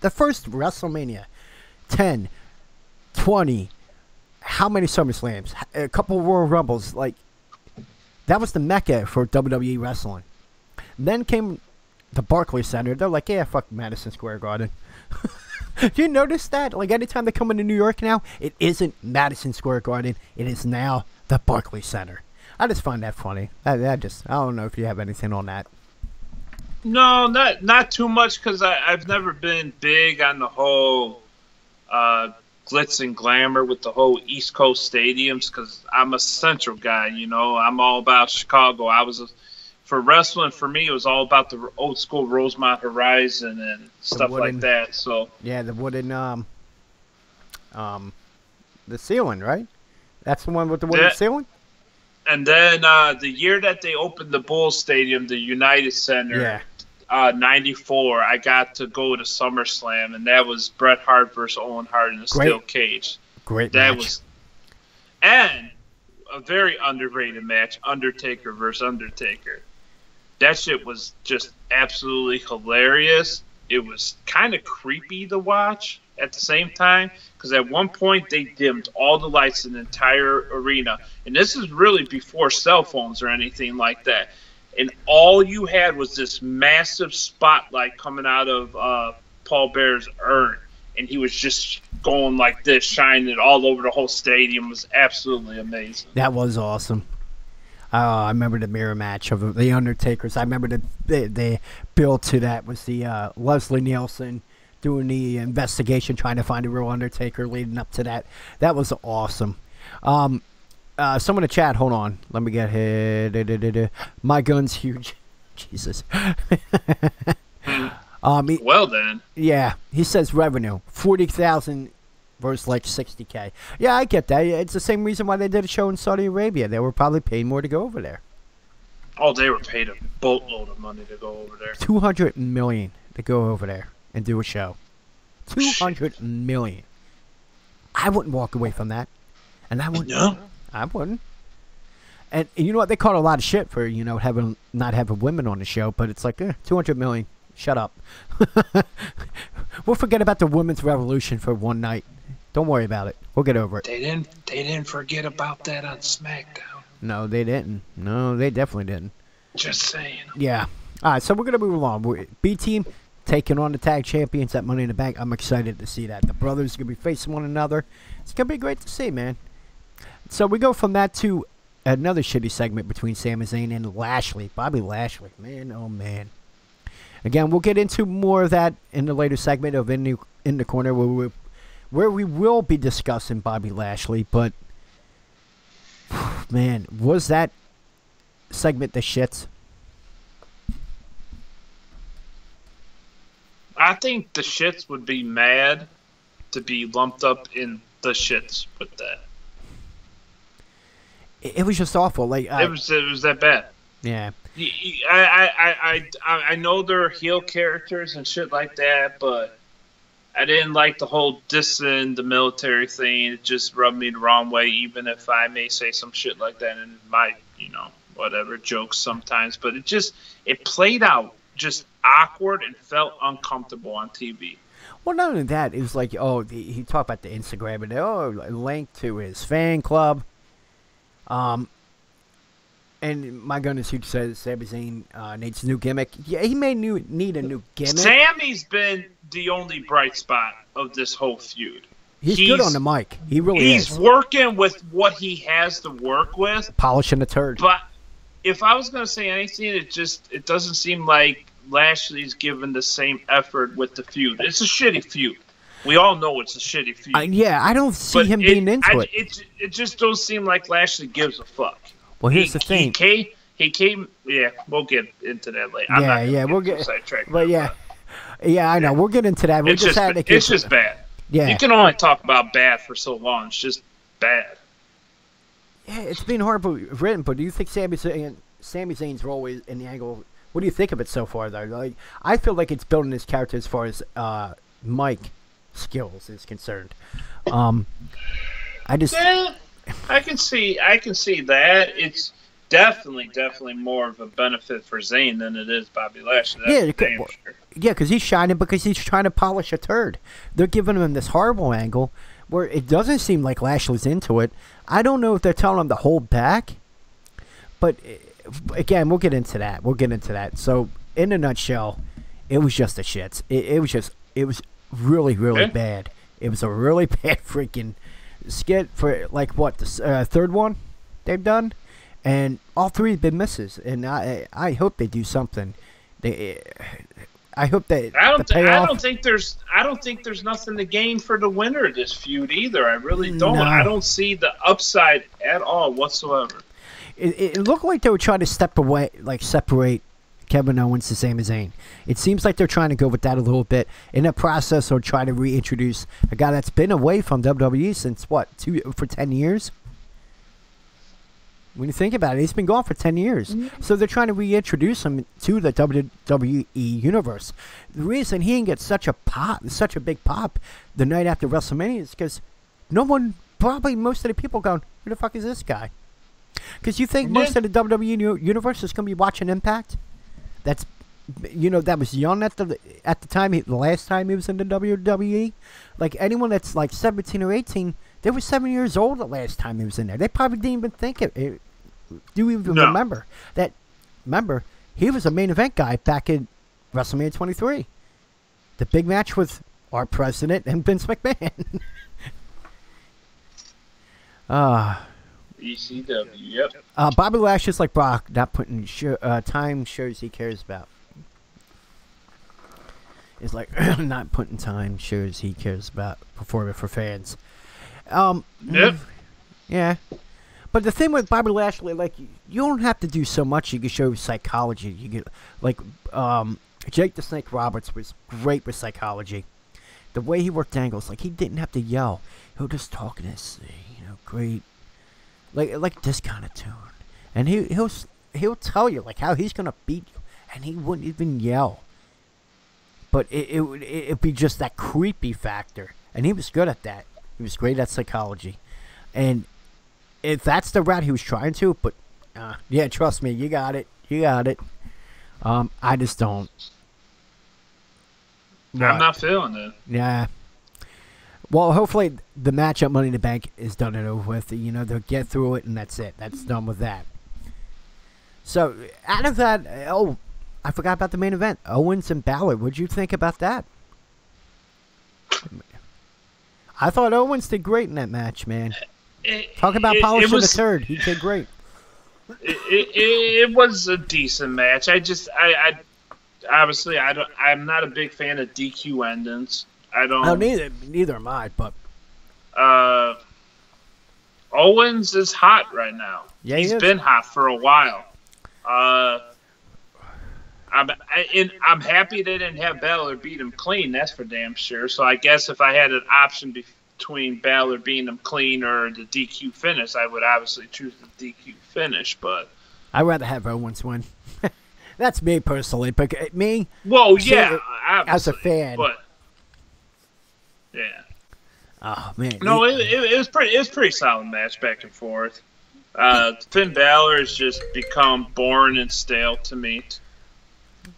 the first WrestleMania, 10, 20, how many SummerSlams, a couple Royal Rumbles, like, that was the mecca for WWE wrestling. Then came the Barclays Center. They're like, yeah, fuck Madison Square Garden. Do you notice that? Like, anytime they come into New York now, it isn't Madison Square Garden. It is now the Barclays Center. I just find that funny. I don't know if you have anything on that. No, not too much, because I've never been big on the whole glitz and glamour with the whole East Coast stadiums, because I'm a Central guy, I'm all about Chicago. For wrestling, for me, it was all about the old school Rosemont Horizon and stuff like that. So yeah, the wooden the ceiling, right? That's the one with the wooden ceiling. And then the year that they opened the Bulls Stadium, the United Center, 94, I got to go to SummerSlam, and that was Bret Hart versus Owen Hart in a steel cage. Great that match. And a very underrated match, Undertaker versus Undertaker. That shit was just absolutely hilarious. It was kind of creepy to watch at the same time, because at one point they dimmed all the lights in the entire arena. And this is really before cell phones or anything like that. And all you had was this massive spotlight coming out of Paul Bear's urn. And he was just going like this, shining it all over the whole stadium. It was absolutely amazing. That was awesome. I remember the mirror match of the Undertakers. I remember the build to that was the Leslie Nielsen doing the investigation, trying to find a real Undertaker leading up to that. That was awesome. Someone in the chat, hold on. Let me get here. My gun's huge. Jesus. Well then. Yeah, he says revenue. 40,000 versus like 60K. Yeah, I get that. It's the same reason why they did a show in Saudi Arabia. They were probably paying more to go over there. Oh, they were paid a boatload of money to go over there. 200 million to go over there and do a show. 200 million. I wouldn't walk away from that. And I wouldn't. No. I wouldn't. And you know what? They caught a lot of shit for, not having women on the show, but it's like, 200 million. Shut up. We'll forget about the women's revolution for one night. Don't worry about it. We'll get over it. They didn't forget about that on SmackDown. No, they didn't. No, they definitely didn't. Just saying. Yeah. All right, so we're going to move along. B Team taking on the tag champions at Money in the Bank. I'm excited to see that. The brothers are going to be facing one another. It's going to be great to see, man. So we go from that to another shitty segment between Sami Zayn and Lashley. Bobby Lashley. Man, oh, man. Again, we'll get into more of that in the later segment of In the Corner, where we will be discussing Bobby Lashley. But, man, was that segment the shits? I think the shits would be mad to be lumped up in the shits with that. It was just awful. Like it was that bad. Yeah. I know they're heel characters and shit like that, but I didn't like the whole dissing the military thing. It just rubbed me the wrong way, even if I may say some shit like that in my, whatever, jokes sometimes. But it played out just awkward and felt uncomfortable on TV. Well, not only that, it was like, he talked about the Instagram and, link to his fan club. And my goodness, who says Sami Zayn needs a new gimmick? Yeah, he may need a new gimmick. Sammy's been the only bright spot of this whole feud. He's good on the mic. He really is. He's working with what he has to work with. Polishing the turd. But if I was going to say anything, it doesn't seem like Lashley's given the same effort with the feud. It's a shitty feud. We all know it's a shitty feud. Yeah, I don't see him being into it. It just don't seem like Lashley gives a fuck. Well, here's the thing. He came. Yeah, we'll get into that later. I'm not gonna we'll get get. sidetracked. But yeah, I know. We'll get into that. We It's just just, had to it's just bad. Yeah. You can only talk about bad for so long. It's just bad. Yeah, it's been horribly written. But do you think Sami Zayn's role in the angle? What do you think of it so far, though? Like, I feel like it's building his character as far as Mike skills is concerned. I just. Yeah, I can see that. It's definitely more of a benefit for Zayn than it is Bobby Lashley. That's Yeah, damn sure. Yeah, because he's shining because he's trying to polish a turd. They're giving him this horrible angle where it doesn't seem like Lashley's into it. I don't know if they're telling him to hold back, but again, we'll get into that. So, in a nutshell, it was just a shits. It was really bad. It was a really bad freaking skit for like what the third one they've done, and all three have been misses. And I hope they do something. I hope that I don't think there's nothing to gain for the winner of this feud either. I really don't. No. I don't see the upside at all whatsoever. It looked like they were trying to separate Kevin Owens to Sami Zayn. It seems like they're trying to go with that a little bit in the process, or try to reintroduce a guy that's been away from WWE since for 10 years. When you think about it, he's been gone for 10 years. Mm-hmm. So they're trying to reintroduce him to the WWE universe. The reason he didn't get such a big pop the night after WrestleMania is because most of the people going, who the fuck is this guy? Because you think most of the WWE universe is going to be watching Impact? That was young at the time, the last time he was in the WWE. Like anyone that's like 17 or 18, they were 7 years old the last time he was in there. They probably didn't even think it. Do you even remember that? Remember, he was a main event guy back in WrestleMania 23, the big match with our president and Vince McMahon. ECW, yep. Bobby Lashley's like Brock, not putting time shows he cares about. It's like not putting time shows he cares about performing for fans. Yep. Yeah. But the thing with Bobby Lashley, like, you don't have to do so much. You can show psychology. You get Jake the Snake Roberts was great with psychology. The way he worked angles, like he didn't have to yell. He'll just talk in this, great, like this kind of tune, and he'll tell you like how he's gonna beat you, and he wouldn't even yell. But it'd be just that creepy factor, and he was good at that. He was great at psychology, and if that's the route he was trying to, but yeah, trust me, you got it. I just don't. I'm not feeling it. Yeah. Well, hopefully the match at Money in the Bank is done and over with. They'll get through it, and that's it. That's done with that. So, out of that, I forgot about the main event. Owens and Balor. What'd you think about that? I thought Owens did great in that match, man. Talk about polishing the turd. He did great. It was a decent match. I'm not a big fan of DQ endings. I don't. No, neither am I. But Owens is hot right now. Yeah, he's been hot for a while. I'm happy they didn't have Balor beat him clean. That's for damn sure. So I guess if I had an option between Balor beating him clean or the DQ finish, I would obviously choose the DQ finish. But I'd rather have Owens win. That's me personally. But me. Well, yeah, as a fan. But yeah. Oh man. No, it was pretty solid match back and forth. Finn Balor has just become boring and stale to me.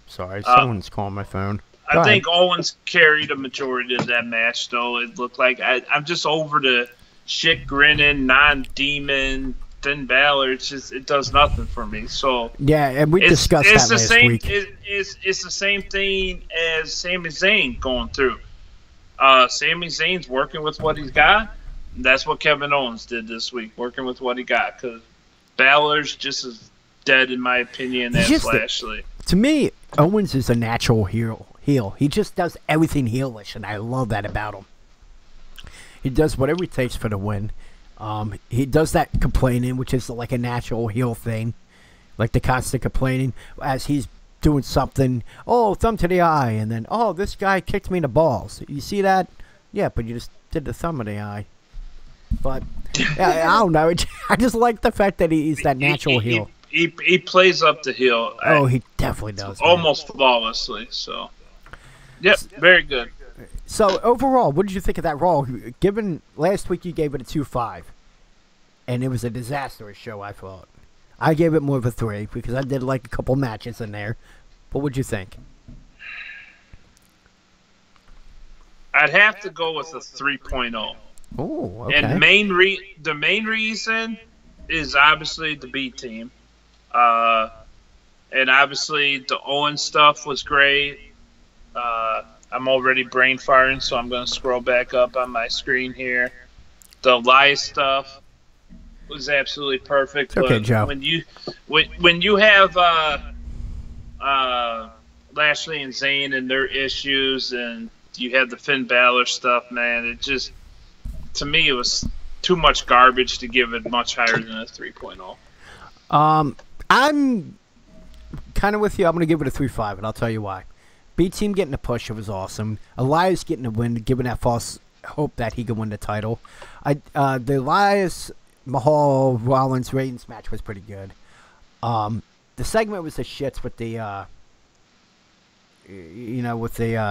Sorry, someone's calling my phone. I think Owens carried a majority of that match, though. It looked like I'm just over the shit grinning, non-demon Finn Balor. It does nothing for me. So yeah, and we discussed that last week. It's the same thing as Sami Zayn going through. Sami Zayn's working with what he's got. That's what Kevin Owens did this week, working with what he got. Because Balor's just as dead, in my opinion, as Lashley. To me, Owens is a natural heel. He just does everything heelish, and I love that about him. He does whatever it takes for the win. He does that complaining, which is like a natural heel thing, like the constant complaining as he's doing something. Oh, thumb to the eye, and then this guy kicked me in the balls. You see that? Yeah, but you just did the thumb of the eye. But I don't know. I just like the fact that he's that natural heel. He plays up the heel. Oh, he definitely does. Almost flawlessly. So, yep, very good. So overall, what did you think of that Raw? Given last week you gave it a 2.5, and it was a disastrous show. I thought I gave it more of a 3 because I did like a couple matches in there. But what'd you think? I'd have to go with a 3.0. Oh, okay. And the main reason is obviously the B team. And obviously the Owen stuff was great. I'm already brain firing, so I'm going to scroll back up on my screen here. The Elias stuff was absolutely perfect. Okay, Joe. When you have Lashley and Zayn and their issues, and you have the Finn Balor stuff, man, it just, to me, it was too much garbage to give it much higher than a 3.0. I'm kind of with you. I'm going to give it a 3.5, and I'll tell you why. B team getting a push, it was awesome. Elias getting a win, giving that false hope that he could win the title. The Elias Mahal Rollins Reigns match was pretty good. The segment was the shits with the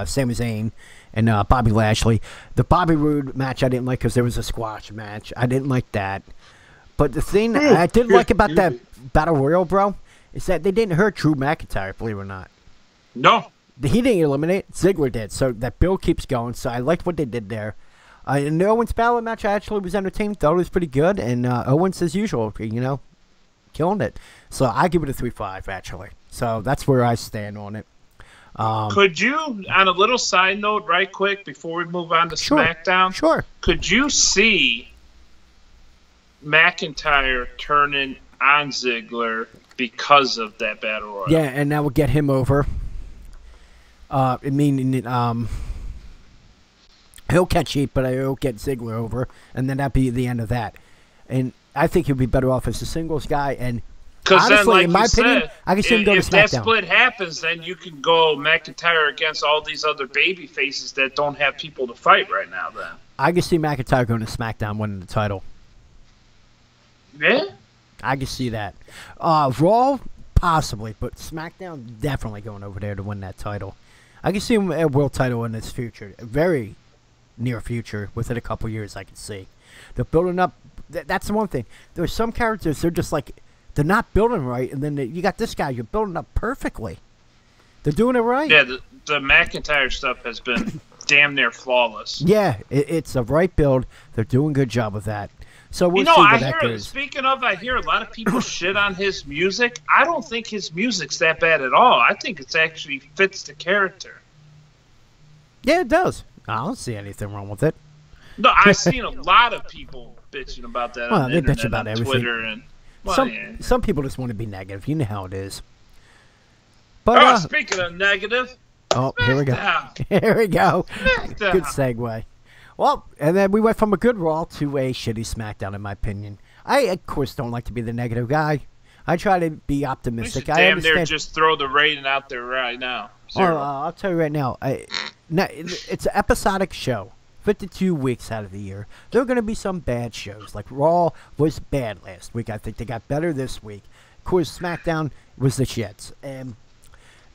Sami Zayn and Bobby Lashley. The Bobby Roode match I didn't like because there was a squash match. I didn't like that. But the thing I did like about that Battle Royal, bro, is that they didn't hurt Drew McIntyre, believe it or not. No. He didn't eliminate. Ziggler did. So that build keeps going. So I liked what they did there. In the Owens Balor match, I actually was entertained. Thought it was pretty good. And Owens, as usual, killing it. So I give it a 3.5, actually. So that's where I stand on it. Could you, on a little side note, right quick, before we move on to SmackDown? Sure. Could you see McIntyre turning on Ziggler because of that Battle Royal? Yeah, and that would get him over. He'll catch heat, but he'll get Ziggler over, and then that'd be the end of that. And I think he'll be better off as a singles guy. And honestly, then, like in my opinion, I can see him go to SmackDown. If that split happens, then you can go McIntyre against all these other baby faces that don't have people to fight right now. Then I can see McIntyre going to SmackDown winning the title. Yeah, I can see that. Raw, possibly, but SmackDown definitely going over there to win that title. I can see him a world title in this future, very near future, within a couple years. I can see they're building up. That's the one thing. There's some characters they're just like they're not building right, and then you got this guy you're building up perfectly. They're doing it right. Yeah, the McIntyre stuff has been damn near flawless. Yeah, it's a right build. They're doing a good job of that. So we'll see where that goes. Speaking of, I hear a lot of people shit on his music. I don't think his music's that bad at all. I think it actually fits the character. Yeah, it does. I don't see anything wrong with it. No, I've seen a lot of people bitching about that on the internet, bitch about everything. Twitter, and some people just want to be negative. You know how it is. But speaking of negative, here we go. Here we go. Good segue. Well, and then we went from a good Raw to a shitty SmackDown, in my opinion. I, of course, don't like to be the negative guy. I try to be optimistic. I damn near just throw the rating out there right now. I'll tell you right now. It's an episodic show. 52 weeks out of the year. There are going to be some bad shows. Like Raw was bad last week. I think they got better this week. Of course, SmackDown was the shits. And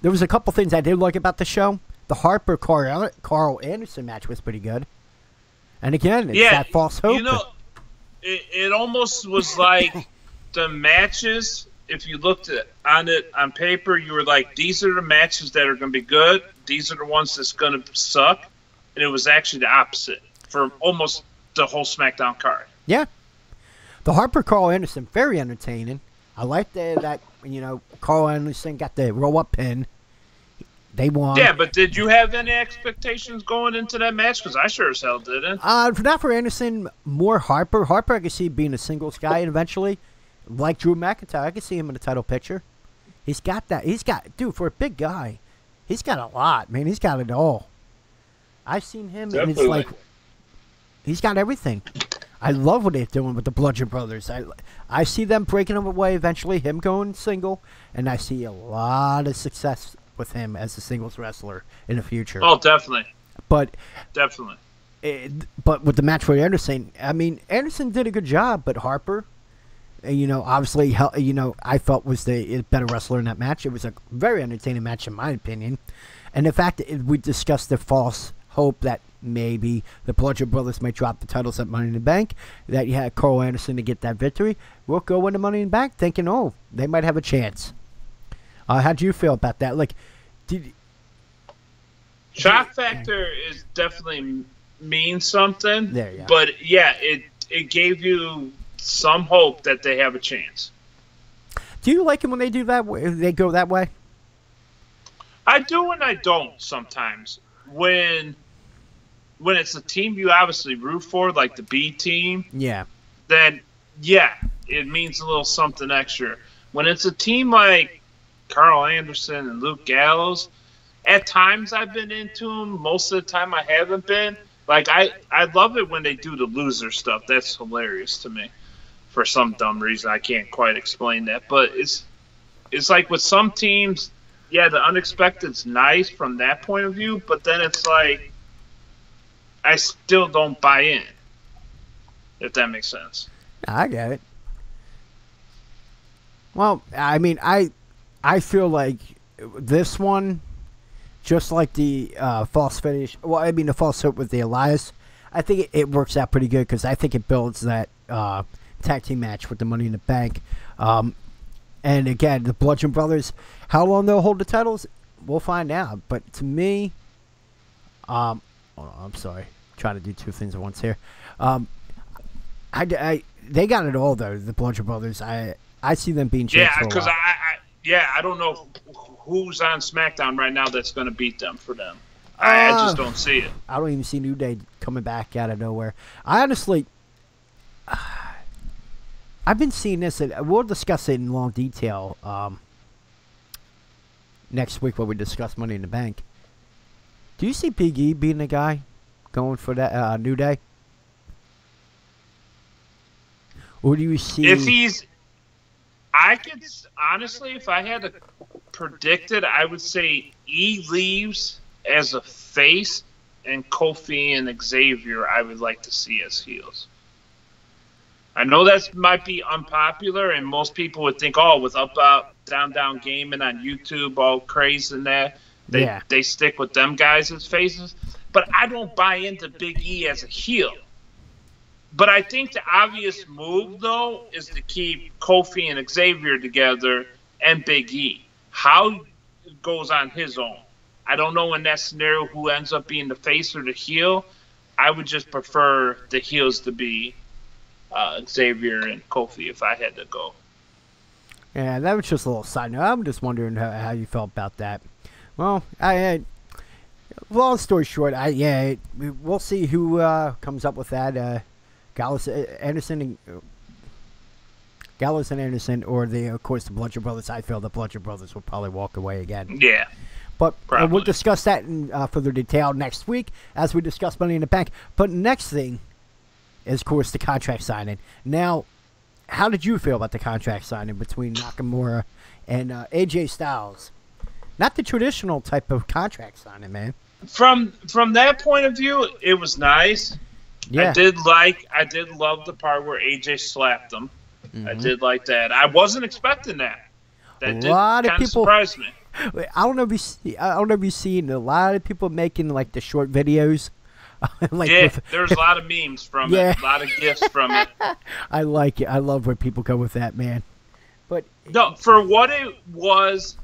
there was a couple things I did like about the show. The Harper Carl Anderson match was pretty good. And again, it's that false hope. You know, it almost was like the matches, if you looked on it on paper, you were like, these are the matches that are going to be good. These are the ones that's going to suck. And it was actually the opposite for almost the whole SmackDown card. Yeah. The Harper Carl Anderson, very entertaining. I liked that Carl Anderson got the roll-up pin. They won. Yeah, but did you have any expectations going into that match? Because I sure as hell didn't. Not for Anderson, more Harper. Harper, I could see being a singles guy eventually. Like Drew McIntyre, I could see him in the title picture. He's got that. Dude, for a big guy, he's got a lot, man. He's got it all. I've seen him, and it's like, he's got everything. I love what they're doing with the Bludgeon Brothers. I see them breaking him away eventually, him going single, and I see a lot of success with him as a singles wrestler in the future. Oh, definitely. But Definitely. but with the match for Anderson, I mean, Anderson did a good job, but Harper, obviously, I felt was the better wrestler in that match. It was a very entertaining match in my opinion. And the fact that we discussed the false hope that maybe the Bludgeon Brothers might drop the titles at Money in the Bank, that you had Carl Anderson to get that victory, we'll go into Money in the Bank thinking, oh, they might have a chance. How do you feel about that? Like, Shock factor is definitely means something. There, yeah. But yeah, it gave you some hope that they have a chance. Do you like it when they do that? They go that way? I do and I don't sometimes. When it's a team you obviously root for, like the B team, Yeah. then yeah, it means a little something extra. When it's a team like Carl Anderson and Luke Gallows, at times I've been into them. Most of the time I haven't been. Like I love it when they do the loser stuff. That's hilarious to me. For some dumb reason, I can't quite explain that. But it's like with some teams, yeah, the unexpected's nice from that point of view. But then it's like I still don't buy in. If that makes sense. I get it. Well, I mean, I feel like this one, just like the false finish. Well, I mean the false hope with the Elias. I think it works out pretty good because I think it builds that tag team match with the Money in the Bank. And again, the Bludgeon Brothers, how long they'll hold the titles, we'll find out. But to me, hold on, I'm sorry, trying to do two things at once here. They got it all though. The Bludgeon Brothers. I see them being champs. Yeah, because I don't know who's on SmackDown right now that's going to beat them for them. I just don't see it. I don't even see New Day coming back out of nowhere. I honestly, I've been seeing this, and we'll discuss it in long detail next week when we discuss Money in the Bank. Do you see Big E being the guy going for that New Day? Or do you see... I could, honestly, if I had to predict it, I would say E leaves as a face, and Kofi and Xavier I would like to see as heels. I know that might be unpopular, and most people would think, oh, with up, down, down gaming on YouTube, all crazy and that, they stick with them guys as faces. But I don't buy into Big E as a heel. But I think the obvious move, though, is to keep Kofi and Xavier together and Big E. How it goes on his own. I don't know in that scenario who ends up being the face or the heel. I would just prefer the heels to be Xavier and Kofi if I had to go. Yeah, that was just a little side note. I'm just wondering how you felt about that. Well, long story short, we'll see who comes up with that. Gallows and Anderson, or of course the Bludgeon Brothers. I feel the Bludgeon Brothers will probably walk away again. Yeah, but we'll discuss that in further detail next week as we discuss Money in the Bank. But next thing is, of course, the contract signing. Now, how did you feel about the contract signing between Nakamura and AJ Styles? Not the traditional type of contract signing, man. From that point of view, it was nice. Yeah. I did love the part where AJ slapped him. Mm-hmm. I did like that. I wasn't expecting that. That did kind of surprise me. I don't know if you've seen a lot of people making like the short videos. There's a lot of memes from it. A lot of gifs from it. I like it. I love where people go with that, man. But no, for what it was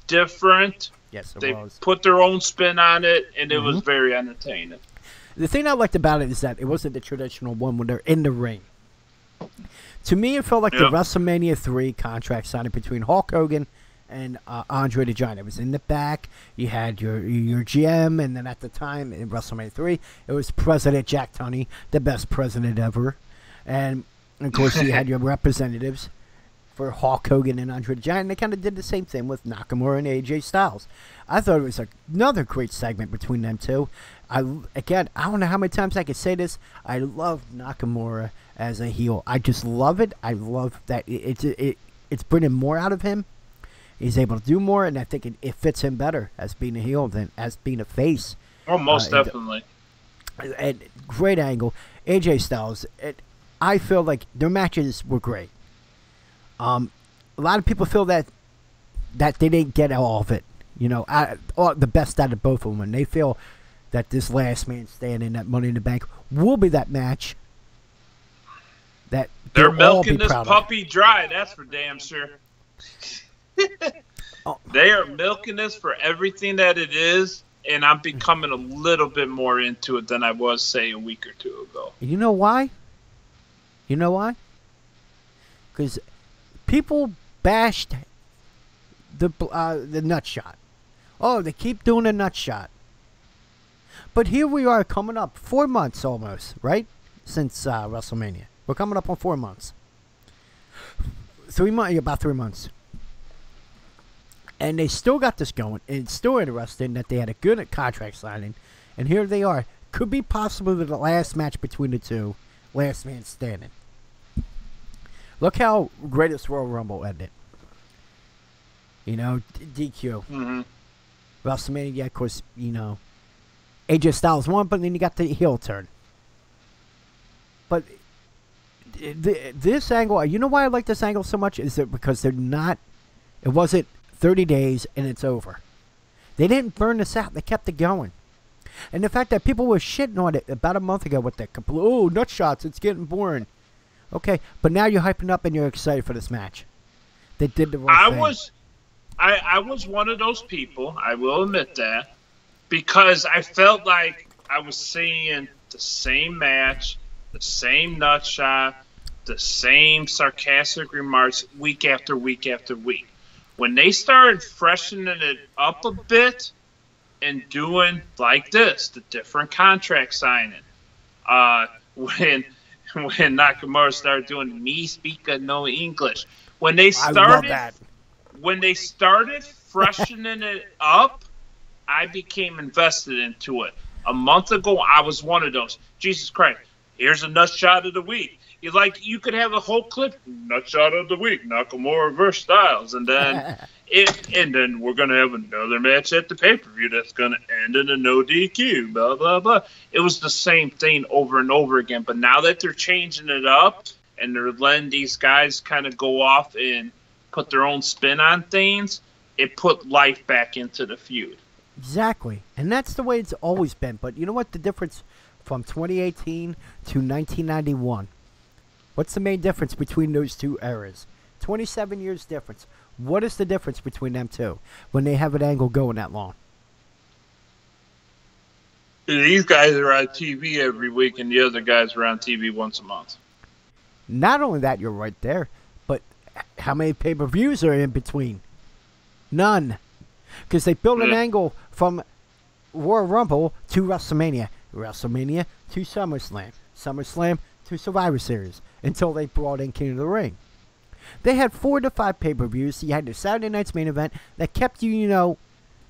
different. Yes, they put their own spin on it, and it was very entertaining. The thing I liked about it is that it wasn't the traditional one when they're in the ring. To me, it felt like the WrestleMania 3 contract signing between Hulk Hogan and Andre the Giant. It was in the back. You had your GM, and then at the time in WrestleMania 3, it was President Jack Tunney, the best president ever. And, of course, you had your representatives. for Hulk Hogan and Andre the Giant. They kind of did the same thing with Nakamura and AJ Styles. I thought it was another great segment between them two. I don't know how many times I could say this. I love Nakamura as a heel. I just love it. I love that it's bringing more out of him. He's able to do more, and I think it fits him better as being a heel than as being a face. Oh, most definitely. And great angle. AJ Styles, I feel like their matches were great. A lot of people feel that they didn't get all of it. You know, the best out of both of them. And they feel that this last man standing, that Money in the Bank, will be that match that they're milking this puppy dry. That's for damn sure. They are milking this for everything that it is, and I'm becoming a little bit more into it than I was, say, a week or two ago. You know why? Because people bashed the nut shot. Oh, they keep doing a nut shot. But here we are coming up 4 months almost, right? Since WrestleMania. We're coming up on 4 months. 3 months, about 3 months. And they still got this going. And it's still interesting that they had a good contract signing. And here they are. Could be possibly the last match between the two. Last man standing. Look how Greatest Royal Rumble ended. You know, DQ. Mm-hmm. WrestleMania, yeah, of course, you know, AJ Styles won, but then you got the heel turn. But this angle, you know why I like this angle so much? Is that because it wasn't 30 days and it's over. They didn't burn this out. They kept it going. And the fact that people were shitting on it about a month ago with that nut shots, it's getting boring. Okay, but now you're hyping up and you're excited for this match. They did the right thing. I was one of those people, I will admit that, because I felt like I was seeing the same match, the same nut shot, the same sarcastic remarks week after week after week. When they started freshening it up a bit and doing like this, the different contract signing, when Nakamura started doing me speak no English, when they started freshening it up, I became invested into it. A month ago, I was one of those. Jesus Christ, here's a nut shot of the week. You could have a whole clip, nut shot of the week, Nakamura versus Styles, and then we're gonna have another match at the pay-per-view that's gonna end in a no DQ, blah blah blah. It was the same thing over and over again. But now that they're changing it up and they're letting these guys kind of go off and put their own spin on things, it put life back into the feud. Exactly. And that's the way it's always been. But you know what the difference from 2018 to 1991? What's the main difference between those two eras? 27 years difference. What is the difference between them two when they have an angle going that long? These guys are on TV every week, and the other guys are on TV once a month. Not only that, you're right there, but how many pay-per-views are in between? None. Because they built an angle from Royal Rumble to WrestleMania. WrestleMania to SummerSlam. SummerSlam to Survivor Series. Until they brought in King of the Ring. They had 4 to 5 pay-per-views. You had the Saturday night's main event that kept you, you know,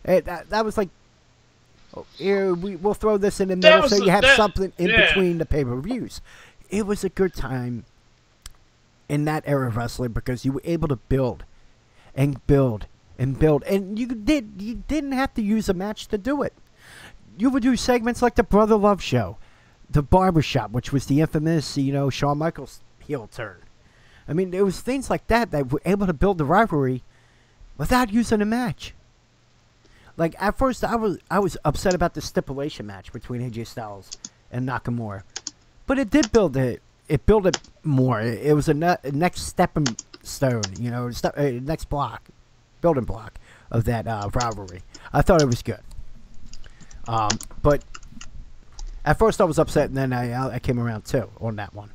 that was like, here, we'll throw this in the middle so you have something in between the pay-per-views. It was a good time in that era of wrestling because you were able to build and build and build. And you didn't have to use a match to do it. You would do segments like the Brother Love Show, the Barbershop, which was the infamous, you know, Shawn Michaels heel turn. I mean, there was things like that were able to build the rivalry without using a match. Like, at first, I was upset about the stipulation match between AJ Styles and Nakamura. But it did build it. It built it more. It was a next stepping stone, you know, next building block of that rivalry. I thought it was good. But at first I was upset, and then I came around too on that one.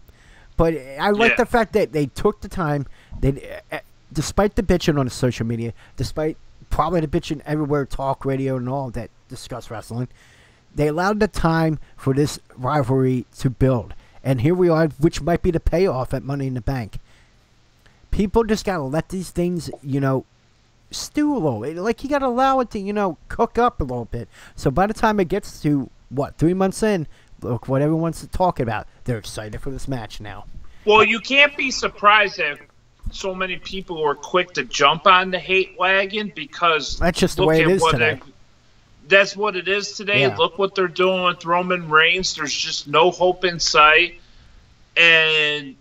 But I like the fact that they took the time. They, despite the bitching on the social media, despite probably the bitching everywhere, talk radio and all that discuss wrestling, they allowed the time for this rivalry to build. And here we are, which might be the payoff at Money in the Bank. people just gotta let these things, stew a little bit. Like, you gotta allow it to, cook up a little bit. So by the time it gets to, 3 months in, look what everyone's talking about. They're excited for this match now. Well, you can't be surprised that so many people were quick to jump on the hate wagon because that's just the way it is today. That's what it is today. Yeah. Look what they're doing with Roman Reigns. There's just no hope in sight. And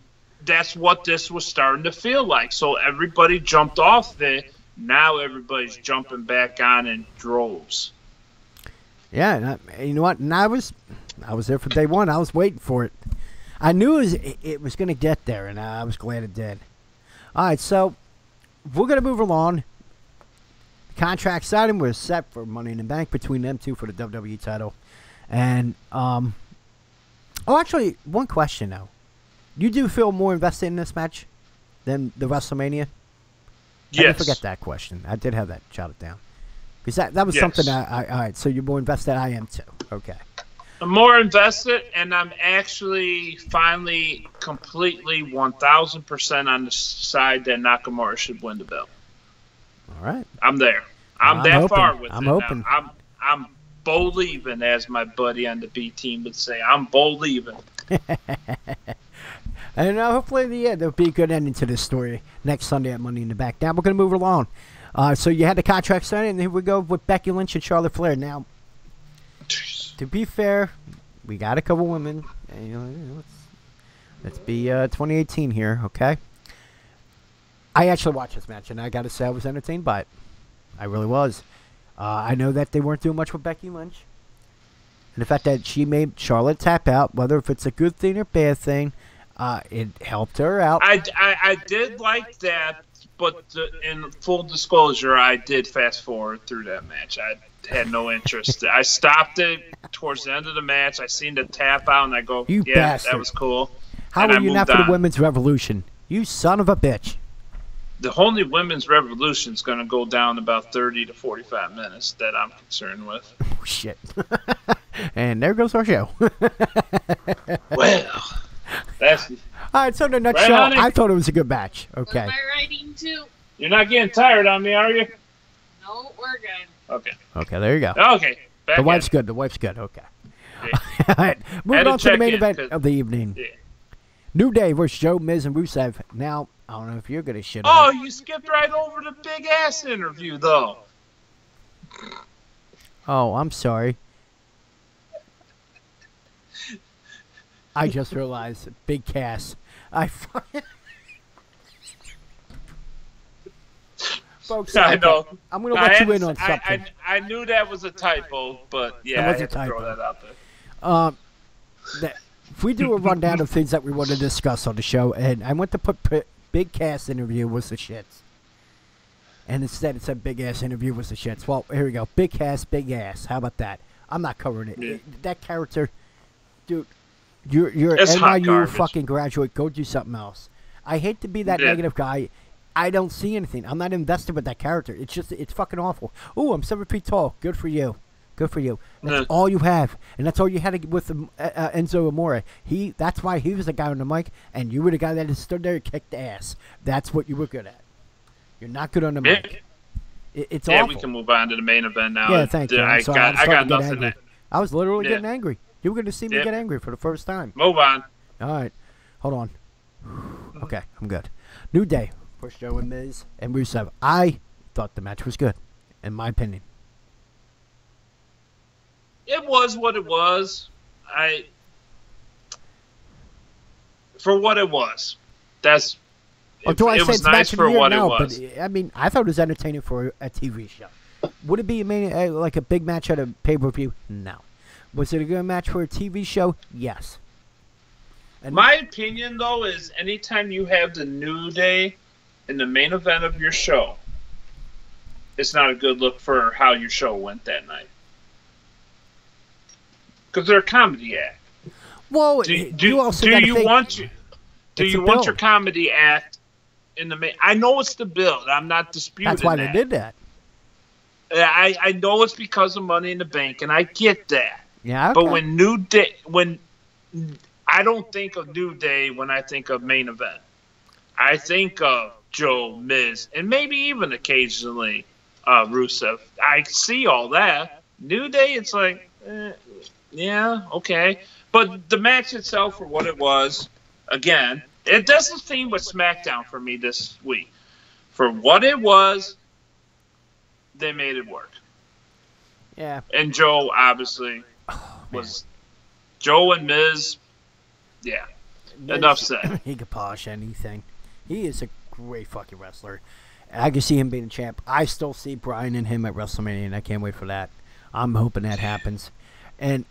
that's what this was starting to feel like. So everybody jumped off it. Now everybody's jumping back on in droves. Yeah, and you know what? And I was there for day one. I was waiting for it. I knew it was going to get there, and I was glad it did. All right, so we're going to move along. Contract signing was set for Money in the Bank between them two for the WWE title. And, actually, one question, though. You do feel more invested in this match than the WrestleMania? Yes. I didn't forget that question. I did have that jotted down. Because that was something all right, so you're more invested. I am too. Okay. I'm more invested, and I'm actually finally completely 1,000% on the side that Nakamura should win the belt. All right. I'm there. I'm that open. far with I'm it open. now. I'm believing, as my buddy on the B team would say. I'm believing. And hopefully, there'll be a good ending to this story next Sunday at Money in the Bank. Now we're going to move along. So you had the contract signed, and here we go with Becky Lynch and Charlotte Flair. Now, to be fair, we got a couple women. Let's be 2018 here, okay? I actually watched this match, and I got to say I was entertained by it. I really was. I know that they weren't doing much with Becky Lynch. And the fact that she made Charlotte tap out, whether if it's a good thing or bad thing, it helped her out. I did like that, but in full disclosure, I did fast forward through that match. I had no interest. I stopped it towards the end of the match. I seen the tap out, and I go, You yeah, bastard. that was cool. How And are I you not moved for on. the Women's Revolution? You son of a bitch. The only women's revolution is going to go down about 30 to 45 minutes that I'm concerned with. Oh, shit. And there goes our show. Well, that's All right, so the next Right, show, honey? I thought it was a good match. Was Okay. my writing too? you're not getting tired on me, are you? No, we're good. Okay. Okay, there you go. Okay. Back The at wife's it. good. The wife's good. Okay. Yeah. All right, moving Had to on to the check main in, event 'cause- of the evening. Yeah. New Day versus Joe, Miz, and Rusev. Now, I don't know if you're going to shit Oh, on it. you skipped right over the big ass interview, though. Oh, I'm sorry. I just realized. Big Cass. I fucking... Folks, I know. I'm going to let you in on I something. I knew that was a typo, but yeah, It was I a had to throw typo. that out there. If we do a rundown of things that we want to discuss on the show, and I went to put Big Cass interview was the shits. And instead it said Big Ass interview was the shits. Well, here we go. Big Cass, Big Ass. How about that? I'm not covering it. Yeah. That character, dude, you're It's hot NYU garbage. fucking graduate. Go do something else. I hate to be that Yeah. negative guy. I don't see anything. I'm not invested with that character. It's fucking awful. Ooh, I'm 7 feet tall. Good for you. Good for you. That's Yeah. all you have, and that's all you had with Enzo Amore. That's why he was the guy on the mic, and you were the guy that just stood there and kicked ass. That's what you were good at. You're not good on the Yeah, mic. It's yeah, awful. we can move on to the main event now. Yeah, thank you. I'm I sorry. I'm got, I starting got to get nothing. angry. I was literally Yeah. getting angry. You were going to see me Yep. get angry for the first time. Move on. All right. Hold on. Okay, I'm good. New Day for Joe and Miz and Rusev. I thought the match was good, in my opinion. It was what it was. For what it was. That's. Or do I it say was it's nice match of the for year? what No, it was. but I mean, I thought it was entertaining for a TV show. Would it be like a big match at a pay-per-view? No. Was it a good match for a TV show? Yes. And My opinion, though, is anytime you have the New Day in the main event of your show, it's not a good look for how your show went that night. Because they're a comedy act. well, Do you also do gotta you think, want you? Do it's a you want build. your comedy act in the main? I know it's the build. I'm not disputing That's why that. they did that. I know it's because of Money in the Bank, and I get that. Yeah. Okay. But when I don't think of New Day when I think of main event. I think of Joe, Miz, and maybe even occasionally Rusev. I see all that. New Day, it's like, yeah, okay. But the match itself, for what it was, again, it does the theme with SmackDown for me this week. For what it was, they made it work. Yeah. And Joe, obviously, was Joe and Miz. Yeah. Enough said. He could polish anything. He is a great fucking wrestler. I can see him being a champ. I still see Bryan and him at WrestleMania, and I can't wait for that. I'm hoping that happens. And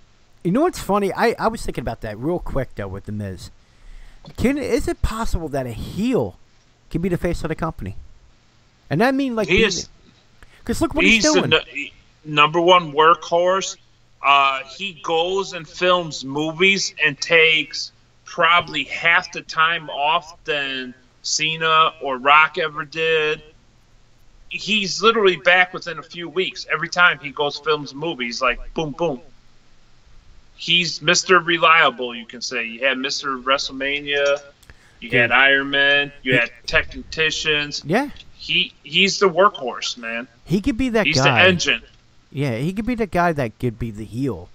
you know what's funny? I was thinking about that real quick, though, with The Miz. Is it possible that a heel can be the face of the company? And I mean, like, he is. Because look what he's doing. The number one workhorse. He goes and films movies and takes probably half the time off than Cena or Rock ever did. He's literally back within a few weeks. Every time he goes films movies, like boom, boom. He's Mr. Reliable, you can say. You had Mr. WrestleMania, you had Iron Man, you had Technicians. Yeah. He's the workhorse, man. He could be that guy. He's the engine. Yeah, he could be the guy that could be the heel.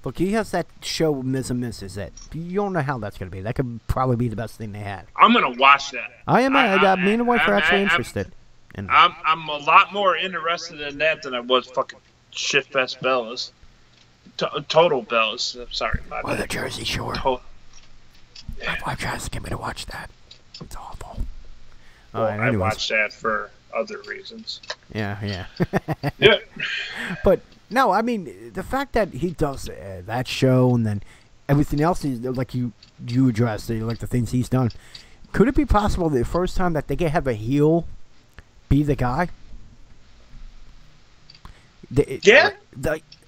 Look, he has that show Miz and Mrs. that you don't know how that's going to be. That could probably be the best thing they had. I'm going to watch that. I am. Me and the wife are actually interested. I'm a lot more interested in that than I was fucking Shitfest Bellas. Total Bellas. I'm sorry. Or the Jersey Shore. Yeah. My wife tries to get me to watch that. It's awful. Well, I watched that for other reasons. Yeah. Yeah. But no, I mean the fact that he does that show and then everything else, like you addressed, like the things he's done. Could it be possible the first time that they can have a heel be the guy?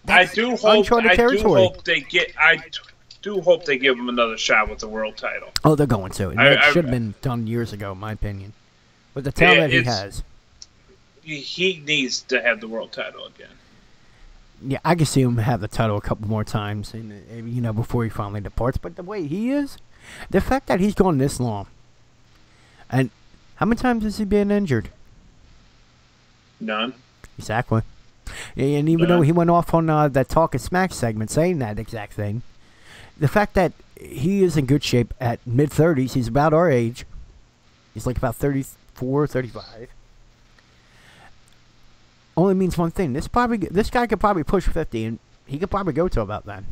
I do hope they give him another shot with the world title. Oh, they're going to. It should have been done years ago, in my opinion. With the talent he has. He needs to have the world title again. Yeah, I can see him have the title a couple more times, and before he finally departs. But the way he is, the fact that he's gone this long, and how many times has he been injured? None. Exactly. And even though he went off on that Talking Smack segment saying that exact thing, the fact that he is in good shape at mid-30s, he's about our age. He's like about 34, 35. Only means one thing. This guy could probably push 50, and he could probably go to about that.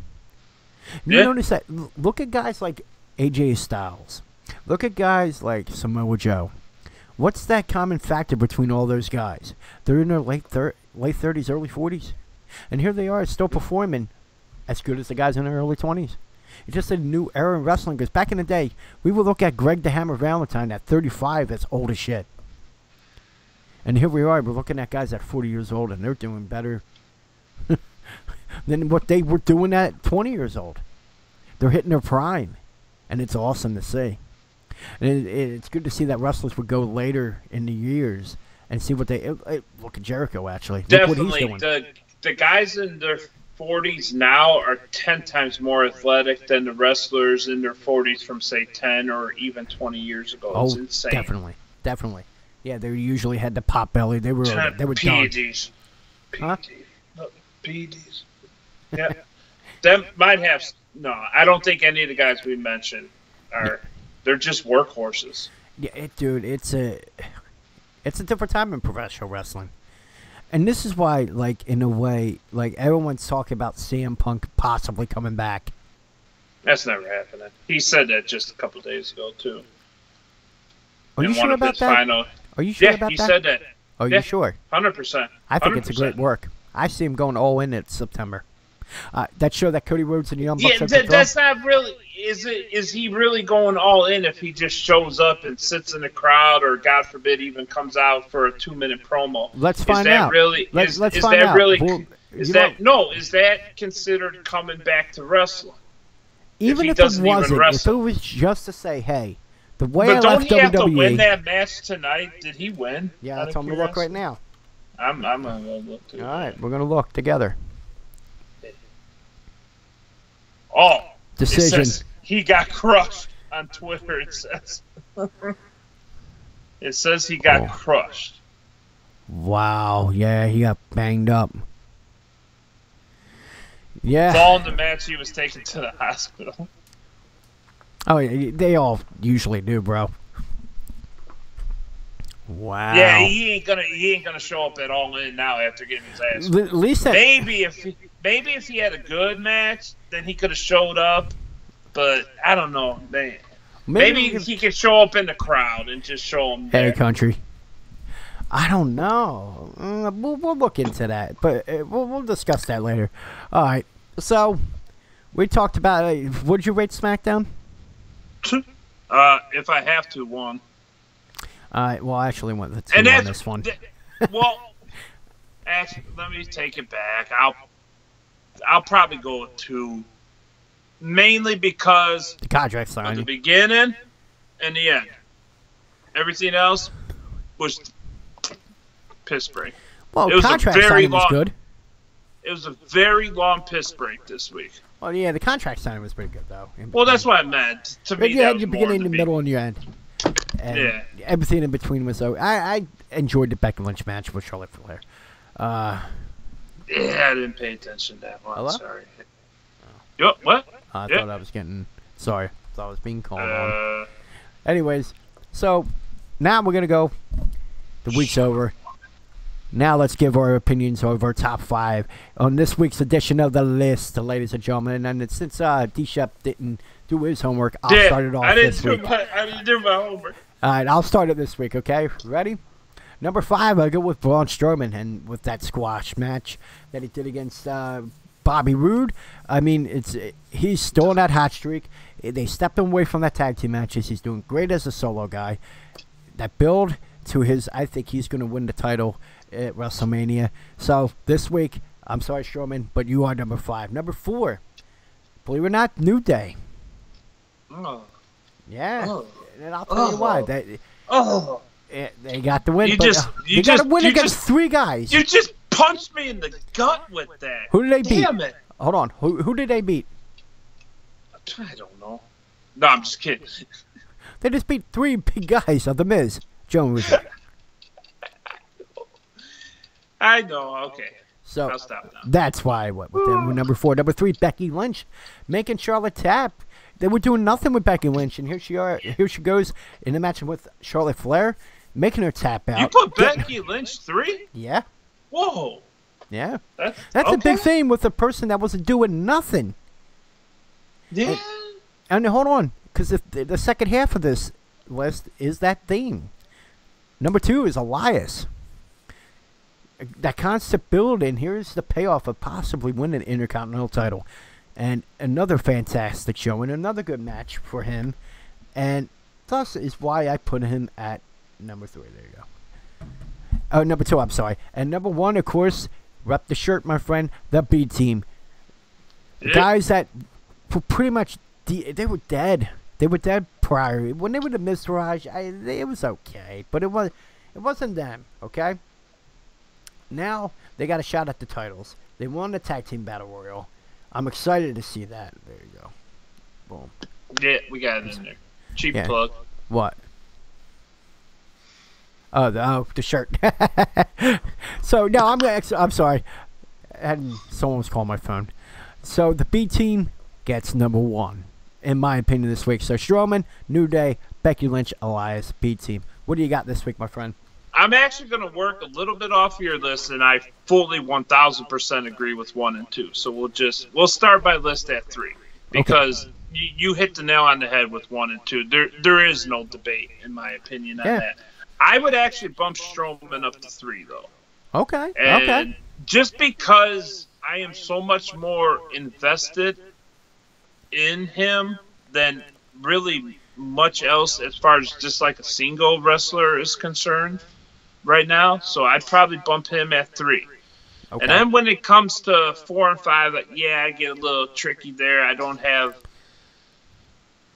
You notice that? Look at guys like AJ Styles. Look at guys like Samoa Joe. What's that common factor between all those guys? They're in their late 30s, early 40s. And here they are still performing as good as the guys in their early 20s. It's just a new era in wrestling, because back in the day, we would look at Greg the Hammer Valentine at 35 that's old as shit. And here we are, we're looking at guys at 40 years old, and they're doing better than what they were doing at 20 years old. They're hitting their prime, and it's awesome to see. And it's good to see that wrestlers would go later in the years and see what they look at Jericho, actually. Definitely. Look what he's doing. The guys in their 40s now are 10 times more athletic than the wrestlers in their 40s from, say, 10 or even 20 years ago. It's insane. Definitely. Yeah, they usually had the pot belly. They were done. PEDs. Huh? PEDs. Yeah. That might have... No, I don't think any of the guys we mentioned are... They're just workhorses. Yeah, dude, it's a different time in professional wrestling. And this is why, like, in a way, like, everyone's talking about CM Punk possibly coming back. That's never happening. He said that just a couple of days ago, too. Are you sure about that? Are you sure about that? Yeah, he said that. Are you sure? 100%. I think it's a great work. I see him going all in at September. That show that Cody Rhodes and the Young Bucks that's not really... Is he really going all in if he just shows up and sits in the crowd, or God forbid even comes out for a 2-minute promo? Let's find out. Let's find out. Is that considered coming back to wrestling? Even if it wasn't, if it was just to say, hey, the way I left WWE... Don't he have to win that match tonight? Did he win? Yeah, that's on the look right now. I'm going to look too. All right, we're going to look together. Oh, decision. He got crushed on Twitter, it says. It says he got crushed. Wow. Yeah, he got banged up. Yeah. Following the match, he was taken to the hospital. Oh, yeah, they all usually do, bro. Wow. Yeah, he ain't gonna show up at All In now after getting his ass. At least that. Maybe if he had a good match, then he could have showed up. But I don't know. Maybe he could show up in the crowd and just show him there. Hey, country. I don't know. We'll look into that, but we'll discuss that later. All right. So we talked about. Would you rate SmackDown? If I have to, 1. Well, I actually went with 2 on this one. Well, actually, let me take it back. I'll probably go with 2, mainly because The contract of signing. the beginning and the end. Everything else was piss break. Well, it was contract a very signing was long- good. It was a very long piss break this week. Well, yeah, the contract signing was pretty good, though. Well, that's what I meant. To But me, you that had was your more beginning, the the middle, and your end. And Yeah. everything in between was so. I enjoyed the Becky Lynch match with Charlotte Flair. Yeah, I didn't pay attention to that one. Hello? Sorry. Yo, what? I Yeah. thought I was getting. Sorry. Thought I was being called on. Uh, Anyways, so now we're going to go. The week's over. Now let's give our opinions of our top 5 on this week's edition of the list, ladies and gentlemen. And since D-Shep didn't do his homework, I'll start it off I this didn't week. I didn't do my homework. All right, I'll start it this week, okay? Ready? Number 5, I go with Braun Strowman, and with that squash match that he did against Bobby Roode. I mean, he's still on that hot streak. They stepped him away from that tag team matches. He's doing great as a solo guy. That build to his, I think he's going to win the title at WrestleMania. So this week, I'm sorry, Strowman, but you are number 5. Number 4, believe it or not, New Day. Oh. Yeah, Oh. and I'll tell you why. They got the win. You but, just- they got to win against 3 guys. You just punched me in the gut with that. Who did they beat? Damn it. Hold on. Who did they beat? I don't know. No, I'm just kidding. They just beat 3 big guys of The Miz. Jones. I know. Okay. So I'll stop now. that's why I went with them. Number 4. Number 3, Becky Lynch, making Charlotte tap. They were doing nothing with Becky Lynch, and here she goes in a match with Charlotte Flair, making her tap out. You put Becky Lynch 3? Yeah, Whoa. yeah. That's That's okay. a big thing with a person that wasn't doing nothing. Yeah. And hold on, because the second half of this list is that theme. Number 2 is Elias. That constant build, and here's the payoff of possibly winning the Intercontinental title. And another fantastic show and another good match for him. And thus is why I put him at number 3. There you go. Oh, number 2, I'm sorry. And number 1, of course, rep the shirt, my friend, the B Team. Yeah. Guys that were pretty much, they were dead. They were dead prior. When they were the Miz Taraj, it was okay. But it wasn't them, okay? Now, they got a shot at the titles. They won the Tag Team Battle Royal. I'm excited to see that. There you go. Boom. Yeah, we got it in there. Cheap Yeah. plug. What? Oh, the shirt. So, no, I'm sorry. Someone was calling my phone. So, the B Team gets number 1, in my opinion, this week. So, Strowman, New Day, Becky Lynch, Elias, B Team. What do you got this week, my friend? I'm actually going to work a little bit off your list, and I fully 1,000% agree with 1 and 2. So we'll start by list at 3 because you hit the nail on the head with 1 and 2. There is no debate, in my opinion, on that. I would actually bump Strowman up to 3 though. Okay. And Okay. just because I am so much more invested in him than really much else as far as just like a single wrestler is concerned right now. So I'd probably bump him at 3. Okay. And then when it comes to 4 and 5, I get a little tricky there. I don't have,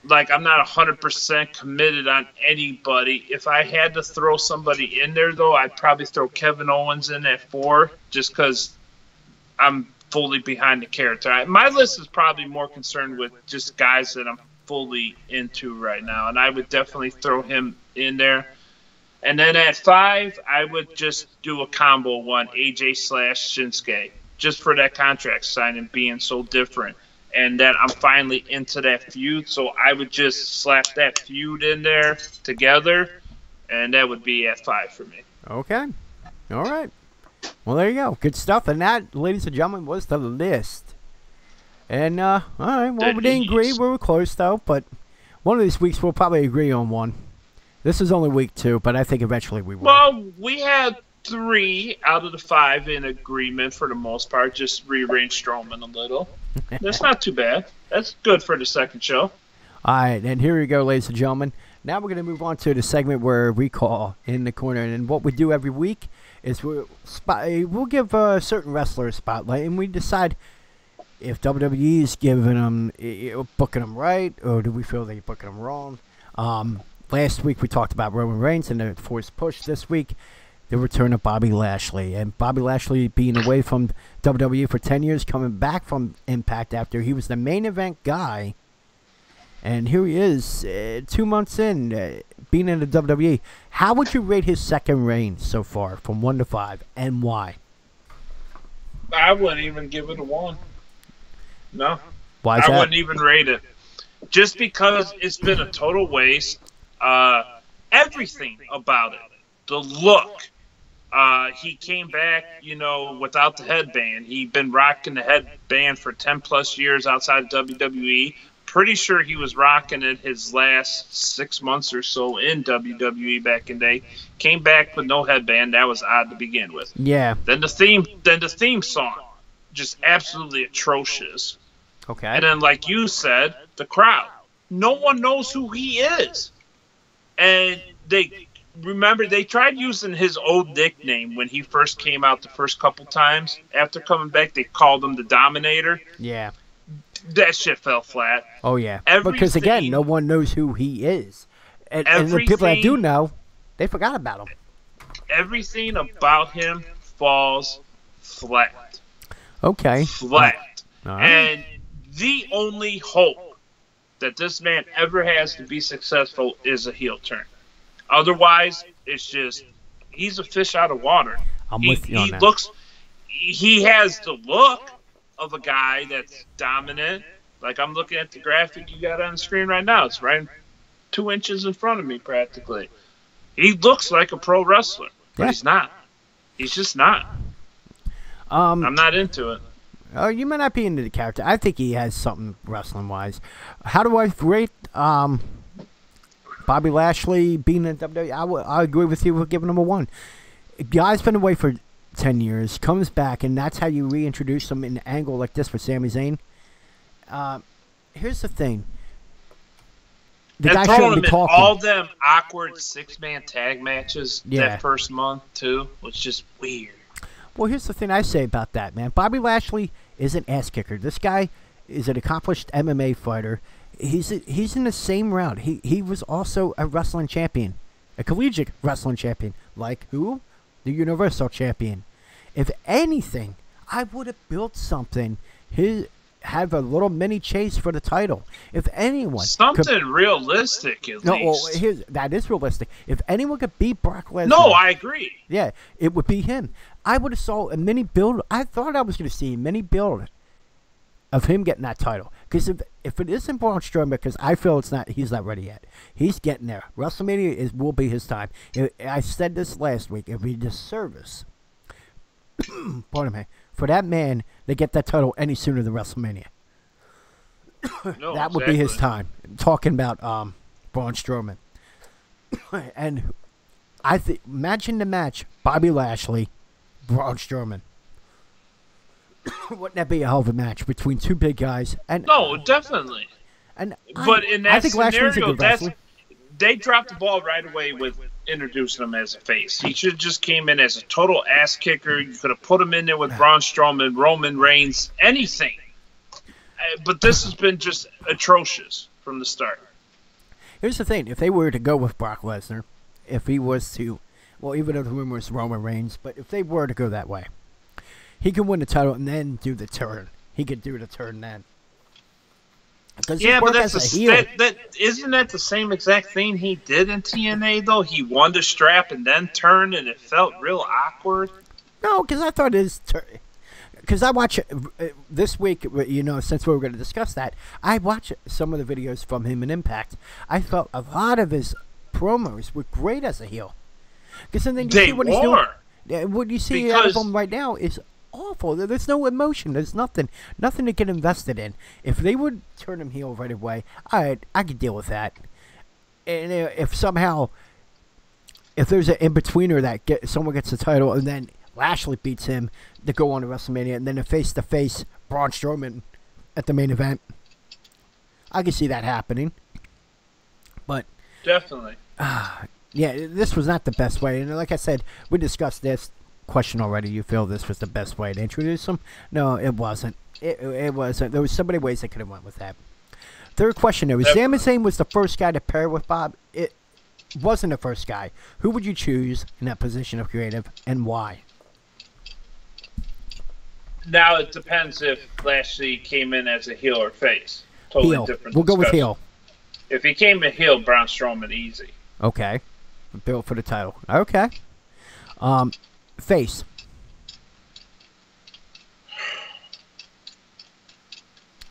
I'm not 100% committed on anybody. If I had to throw somebody in there, though, I'd probably throw Kevin Owens in at 4 just because I'm fully behind the character. My list is probably more concerned with just guys that I'm fully into right now, and I would definitely throw him in there. And then at 5, I would just do a combo one, AJ slash Shinsuke, just for that contract signing being so different. And that I'm finally into that feud, so I would just slap that feud in there together, and that would be at 5 for me. Okay. All right. Well, there you go. Good stuff. And that, ladies and gentlemen, was the list. And, all right. Well, we didn't agree. We were close, though. But one of these weeks, we'll probably agree on one. This is only week 2, but I think eventually we will. Well, we had 3 out of the 5 in agreement for the most part. Just rearrange Strowman a little. That's not too bad. That's good for the second show. All right, and here we go, ladies and gentlemen. Now we're going to move on to the segment where we call in the corner. And what we do every week is we'll give a certain wrestler a spotlight, and we decide if WWE is booking them right, or do we feel they're booking them wrong. Last week we talked about Roman Reigns and the forced push. This week, the return of Bobby Lashley. And Bobby Lashley being away from WWE for 10 years, coming back from Impact after he was the main event guy. And here he is, 2 months in, being in the WWE. How would you rate his second reign so far, from 1 to 5, and why? I wouldn't even give it a 1. No. Why is that? I wouldn't even rate it. Just because it's been a total waste. Everything about it. The look. He came back, without the headband. He'd been rocking the headband for 10 plus years outside of WWE. Pretty sure he was rocking it his last 6 months or so in WWE back in the day. Came back with no headband. That was odd to begin with. Yeah. Then the theme song, just absolutely atrocious. Okay. And then, like you said, the crowd. No one knows who he is. And they tried using his old nickname when he first came out the first couple times. After coming back, they called him the Dominator. Yeah. That shit fell flat. Oh, yeah. Because, again, no one knows who he is. And the people that do know, they forgot about him. Everything about him falls flat. Okay. Flat. All right. And the only hope that this man ever has to be successful is a heel turn. Otherwise, it's just, he's a fish out of water. I'm with you on that. He has the look of a guy that's dominant. Like, I'm looking at the graphic you got on the screen right now. It's right 2 inches in front of me, practically. He looks like a pro wrestler, but he's not. He's just not. I'm not into it. Oh, you might not be into the character. I think he has something wrestling-wise. How do I rate Bobby Lashley being in WWE? I agree with you with giving him a 1. Guy's been away for 10 years, comes back, and that's how you reintroduce him in an angle like this for Sami Zayn. Here's the thing. The guy shouldn't be talking. All them awkward 6-man tag matches that first month, too, was just weird. Well, here's the thing I say about that, man. Bobby Lashley is an ass kicker. This guy is an accomplished MMA fighter. He's in the same route. He was also a wrestling champion, a collegiate wrestling champion. Like who? The Universal Champion. If anything, I would have built something. Have a little mini chase for the title. If anyone realistic, at least. Well, that is realistic. If anyone could beat Brock Lesnar, no, I agree. Yeah, it would be him. I would have saw a mini build. I thought I was going to see a mini build of him getting that title. Because if it isn't Braun Strowman, because I feel he's not ready yet. He's getting there. WrestleMania will be his time. I said this last week. It would be a disservice. Pardon me. For that man to get that title any sooner than WrestleMania. That would be his time. Talking about Braun Strowman. And I think, imagine the match, Bobby Lashley, Braun Strowman. Wouldn't that be a hell of a match between two big guys? No, definitely. But in that scenario, they dropped the ball right away with introducing him as a face. He should have just came in as a total ass kicker. You could have put him in there with Braun Strowman, Roman Reigns, anything. But this has been just atrocious from the start. Here's the thing. If they were to go with Brock Lesnar, if he was to, well, even though the rumor is Roman Reigns, but if they were to go that way, he could win the title and then do the turn. He could do the turn then. Because Yeah, but as that's a heel. that isn't that the same exact thing he did in TNA though? He won the strap and then turned, and it felt real awkward. No, because I thought because I watch this week, you know, since we were going to discuss that, I watched some of the videos from him in Impact. I felt a lot of his promos were great as a heel. Because then you see what he's doing. What you see out of him right now is awful. There's no emotion. There's nothing to get invested in. If they would turn him heel right away, I could deal with that. And if somehow, if there's an in-betweener that someone gets the title and then Lashley beats him to go on to WrestleMania, and then a face-to-face Braun Strowman at the main event, I can see that happening. But definitely, yeah, this was not the best way. And like I said, we discussed this question already. You feel this was the best way to introduce him? No, it wasn't. It wasn't. There was so many ways they could have went with that. Third question, though. Sami Zayn was the first guy to pair with Bob. It wasn't the first guy. Who would you choose in that position of creative, and why? now it depends if Lashley came in as a heel or face. Totally Heel. different. We'll go with heel. If he came in heel, Braun Strowman easy. Okay. Built for the title. Okay. Face.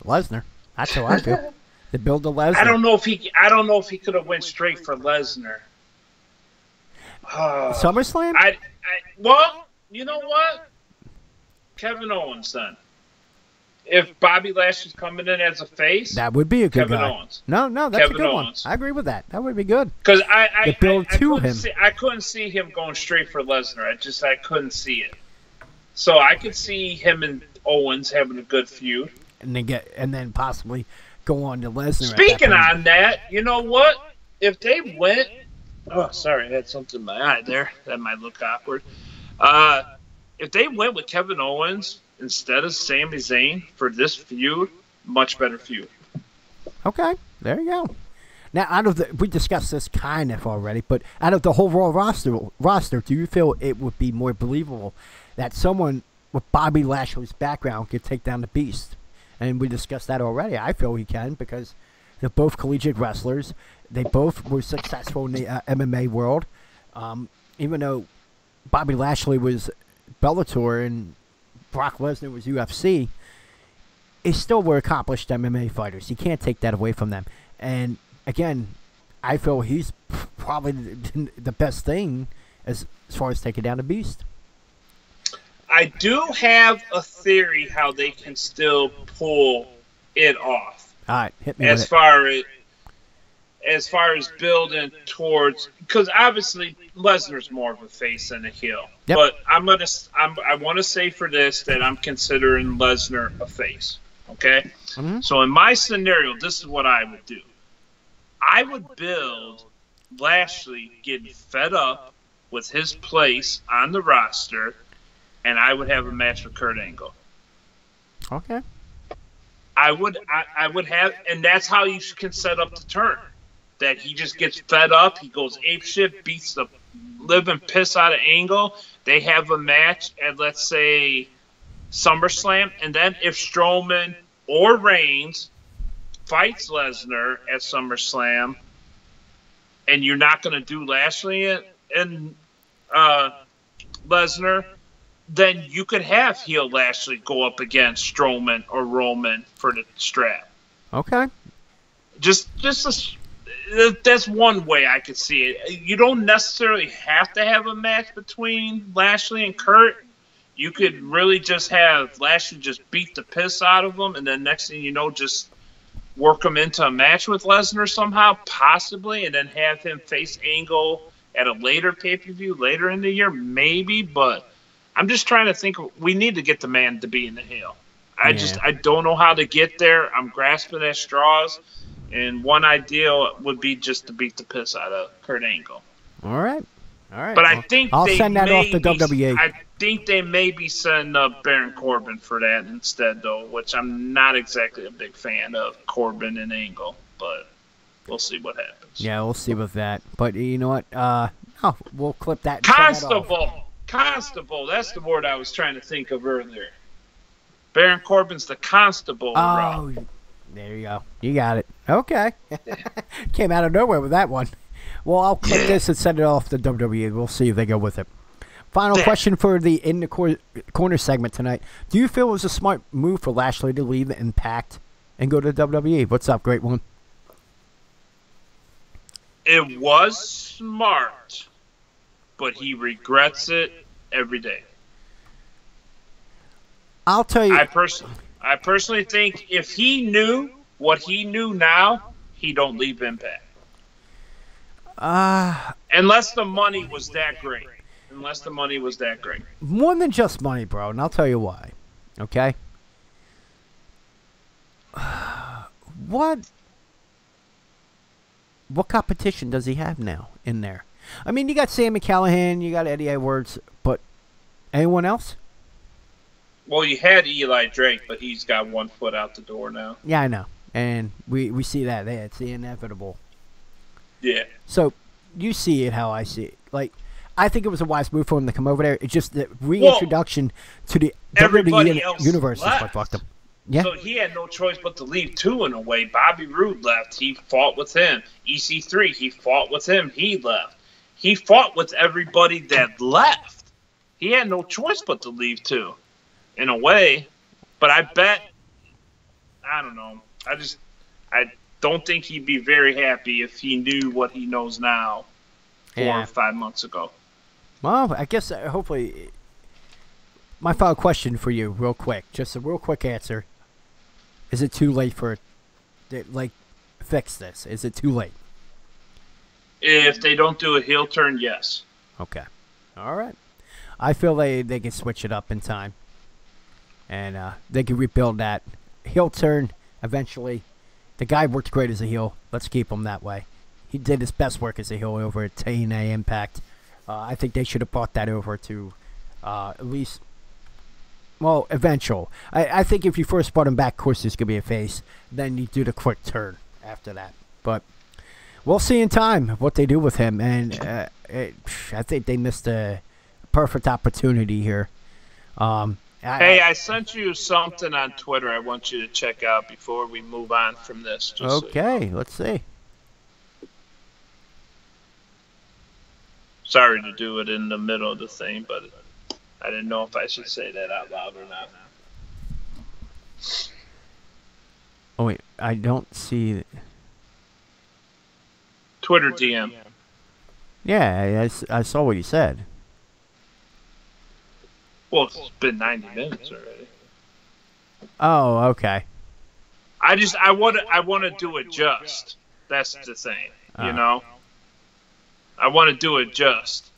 Lesnar. That's how I feel. The build to Lesnar. I don't know if he could have went straight for Lesnar. SummerSlam? Well, you know what? Kevin Owens then. If Bobby Lashley's coming in as a face, that would be a good Kevin guy. Owens. No, that's Kevin a good Owens. one. I agree with that. That would be good. Because I couldn't see him going straight for Lesnar. I couldn't see it. So I could see him and Owens having a good feud. And then possibly go on to Lesnar. Speaking on that, you know what? If they went, oh sorry, I had something in my eye there. That might look awkward. If they went with Kevin Owens instead of Sami Zayn for this feud, much better feud. Okay, there you go. Now, we discussed this kind of already, but out of the whole Raw roster, do you feel it would be more believable that someone with Bobby Lashley's background could take down the Beast? And we discussed that already. I feel he can because they're both collegiate wrestlers. They both were successful in the MMA world. Even though Bobby Lashley was Bellator and Brock Lesnar was UFC, they still were accomplished MMA fighters. You can't take that away from them. And again, I feel he's probably the best thing as far as taking down the Beast. I do have a theory how they can still pull it off. All right, hit me as far as building towards, because obviously Lesnar's more of a face than a heel. Yep. But I want to say for this that I'm considering Lesnar a face. Okay. Mm-hmm. So in my scenario, this is what I would do. I would build Lashley getting fed up with his place on the roster, and I would have a match with Kurt Angle. Okay. I would have, and that's how you can set up the turn. That he just gets fed up, he goes apeshit, beats the living piss out of Angle. They have a match at, let's say, SummerSlam, and then if Strowman or Reigns fights Lesnar at SummerSlam, and you're not going to do Lashley and Lesnar, then you could have heel Lashley go up against Strowman or Roman for the strap. Okay. That's one way I could see it. You don't necessarily have to have a match between Lashley and Kurt. You could really just have Lashley just beat the piss out of him, and then next thing you know, just work him into a match with Lesnar somehow, possibly, and then have him face Angle at a later pay-per-view later in the year, maybe. But I'm just trying to think. We need to get the man to be in the heel. I don't know how to get there. I'm grasping at straws. And one idea would be just to beat the piss out of Kurt Angle. All right. But I think I'll send that off to WWE. I think they may be setting up Baron Corbin for that instead, though, which I'm not exactly a big fan of Corbin and Angle. But we'll see what happens. Yeah, we'll see with that. But you know what? We'll clip that. Constable. That's the word I was trying to think of earlier. Baron Corbin's the constable. Oh, There you go. You got it. Okay. Came out of nowhere with that one. Well, I'll click this and send it off to WWE. We'll see if they go with it. Final question for the In the Corner segment tonight. Do you feel it was a smart move for Lashley to leave Impact and go to WWE? What's up, Great One? It was smart, but he regrets it every day. I'll tell you. I personally think if he knew what he knew now, he don't leave Impact. Unless the money was that great. More than just money, bro, and I'll tell you why. Okay? What competition does he have now in there? I mean, you got Sami Callihan, you got Eddie Edwards, but anyone else? Well, you had Eli Drake, but he's got 1 foot out the door now. Yeah, I know. And we see that. It's the inevitable. Yeah. So, you see it how I see it. Like, I think it was a wise move for him to come over there. It's just the reintroduction to the WWE universe is what fucked him. Yeah. So he had no choice but to leave too, in a way. Bobby Roode left. He fought with him. EC3, he fought with him. He left. He fought with everybody that left. He had no choice but to leave too, in a way. But I bet, I don't know. I don't think he'd be very happy if he knew what he knows now 4 or 5 months ago. Well, I guess hopefully. My final question for you, real quick, just a real quick answer: is it too late for, fix this? Is it too late? If they don't do a heel turn, yes. Okay, all right. I feel they can switch it up in time, and they can rebuild that heel turn eventually. The guy worked great as a heel. Let's keep him that way. He did his best work as a heel over at TNA Impact. I think they should have brought that over to at least, well, eventual. I think if you first brought him back, of course, there's going to be a face. Then you do the quick turn after that. But we'll see in time what they do with him. And I think they missed a perfect opportunity here. I sent you something on Twitter I want you to check out before we move on from this. Okay, so you know. Let's see. Sorry to do it in the middle of the thing, but I didn't know if I should say that out loud or not. Oh, wait. I don't see... Twitter DM. Yeah, I saw what you said. Well, it's been 90 minutes already. Oh, okay. I want to do it just. That's the thing, you know? I want to do it just.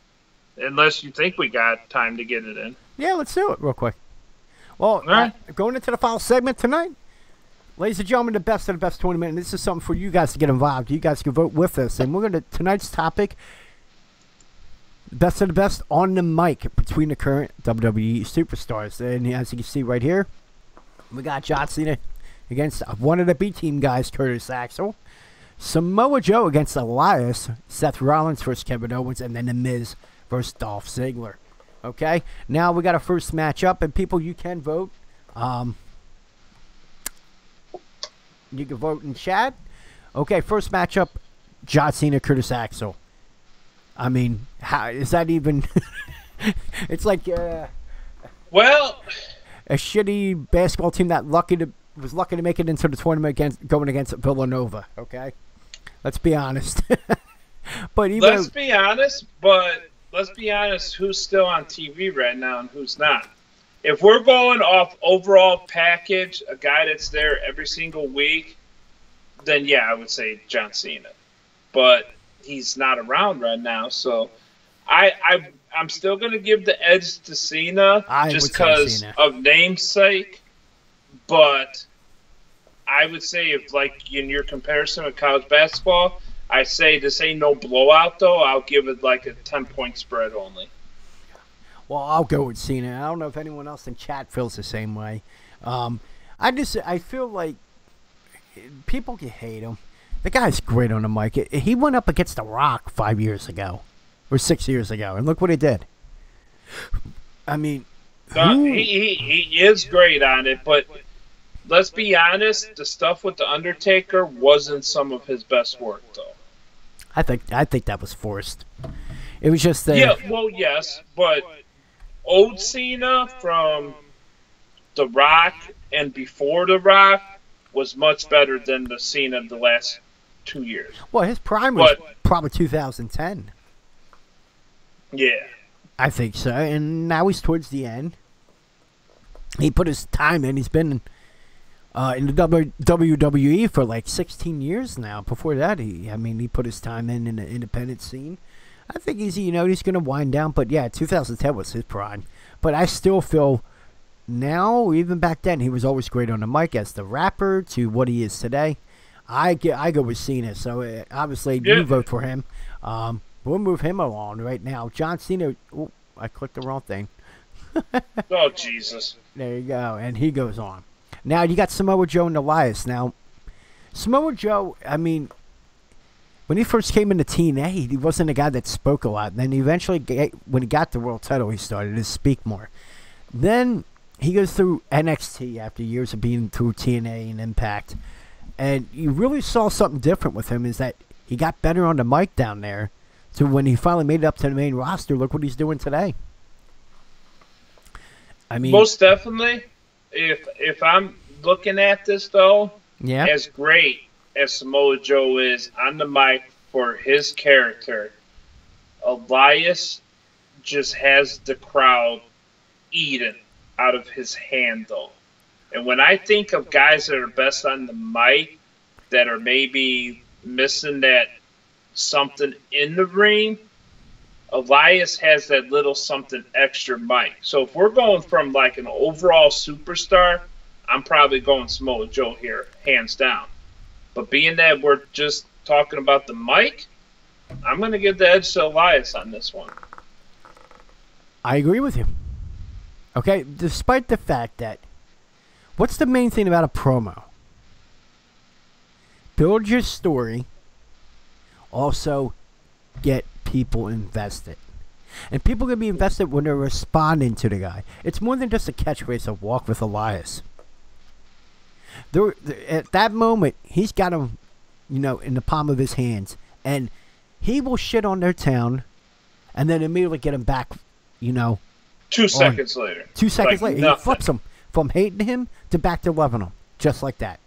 Unless you think we got time to get it in. Yeah, let's do it real quick. Well, right. Going into the final segment tonight, ladies and gentlemen, the best of the best tournament. And this is something for you guys to get involved. You guys can vote with us. And we're going to, tonight's topic, best of the best on the mic between the current WWE superstars. And as you can see right here, we got John Cena against one of the B-Team guys, Curtis Axel. Samoa Joe against Elias. Seth Rollins versus Kevin Owens. And then The Miz versus Dolph Ziggler. Okay, now we got our first matchup, and people, you can vote. You can vote in chat. Okay, first matchup, John Cena, Curtis Axel. I mean, how is that even? It's like well, a shitty basketball team that was lucky to make it into the tournament going against Villanova. Okay, let's be honest. But even let's be honest, who's still on TV right now and who's not. If we're going off overall package, a guy that's there every single week, then yeah, I would say John Cena. But he's not around right now, so I'm still going to give the edge to Cena just because of namesake. But I would say if, like, in your comparison with college basketball, I say this ain't no blowout, though. I'll give it like a 10-point spread only. Well, I'll go with Cena. I don't know if anyone else in chat feels the same way. I feel like people can hate him. The guy's great on the mic. He went up against The Rock 5 years ago, or 6 years ago, and look what he did. I mean, he is great on it, but let's be honest, the stuff with the Undertaker wasn't some of his best work, though. I think that was forced. It was just Yeah, well, yes, but old Cena from The Rock and before The Rock was much better than the Cena of the last 2 years. Well, his prime was probably 2010. Yeah. I think so, and now he's towards the end. He put his time in. He's been in the WWE for like 16 years now. Before that, he put his time in the independent scene. I think he's going to wind down. But yeah, 2010 was his prime. But I still feel now, even back then, he was always great on the mic as the rapper to what he is today. I go with Cena. So obviously, you vote for him. We'll move him along right now. John Cena. Oh, I clicked the wrong thing. Oh, Jesus. There you go. And he goes on. Now, you got Samoa Joe and Elias. Now, Samoa Joe, when he first came into TNA, he wasn't a guy that spoke a lot. Then eventually, when he got the world title, he started to speak more. Then he goes through NXT after years of being through TNA and Impact. And you really saw something different with him is that he got better on the mic down there. So when he finally made it up to the main roster, look what he's doing today. Most definitely. If I'm looking at this, though, as great as Samoa Joe is on the mic for his character, Elias just has the crowd eating out of his hand, though. And when I think of guys that are best on the mic that are maybe missing that something in the ring, Elias has that little something extra mic. So if we're going from like an overall superstar, I'm probably going Samoa Joe here, hands down. But being that we're just talking about the mic, I'm going to give the edge to Elias on this one. I agree with you. Okay, despite the fact that, what's the main thing about a promo? Build your story. Also, get people invested. And people can be invested when they're responding to the guy. It's more than just a catchphrase of walk with Elias. At that moment, he's got him, in the palm of his hands. And he will shit on their town and then immediately get him back, 2 seconds later. 2 seconds like later. Nothing. He flips him from hating him to back to loving him. Just like that.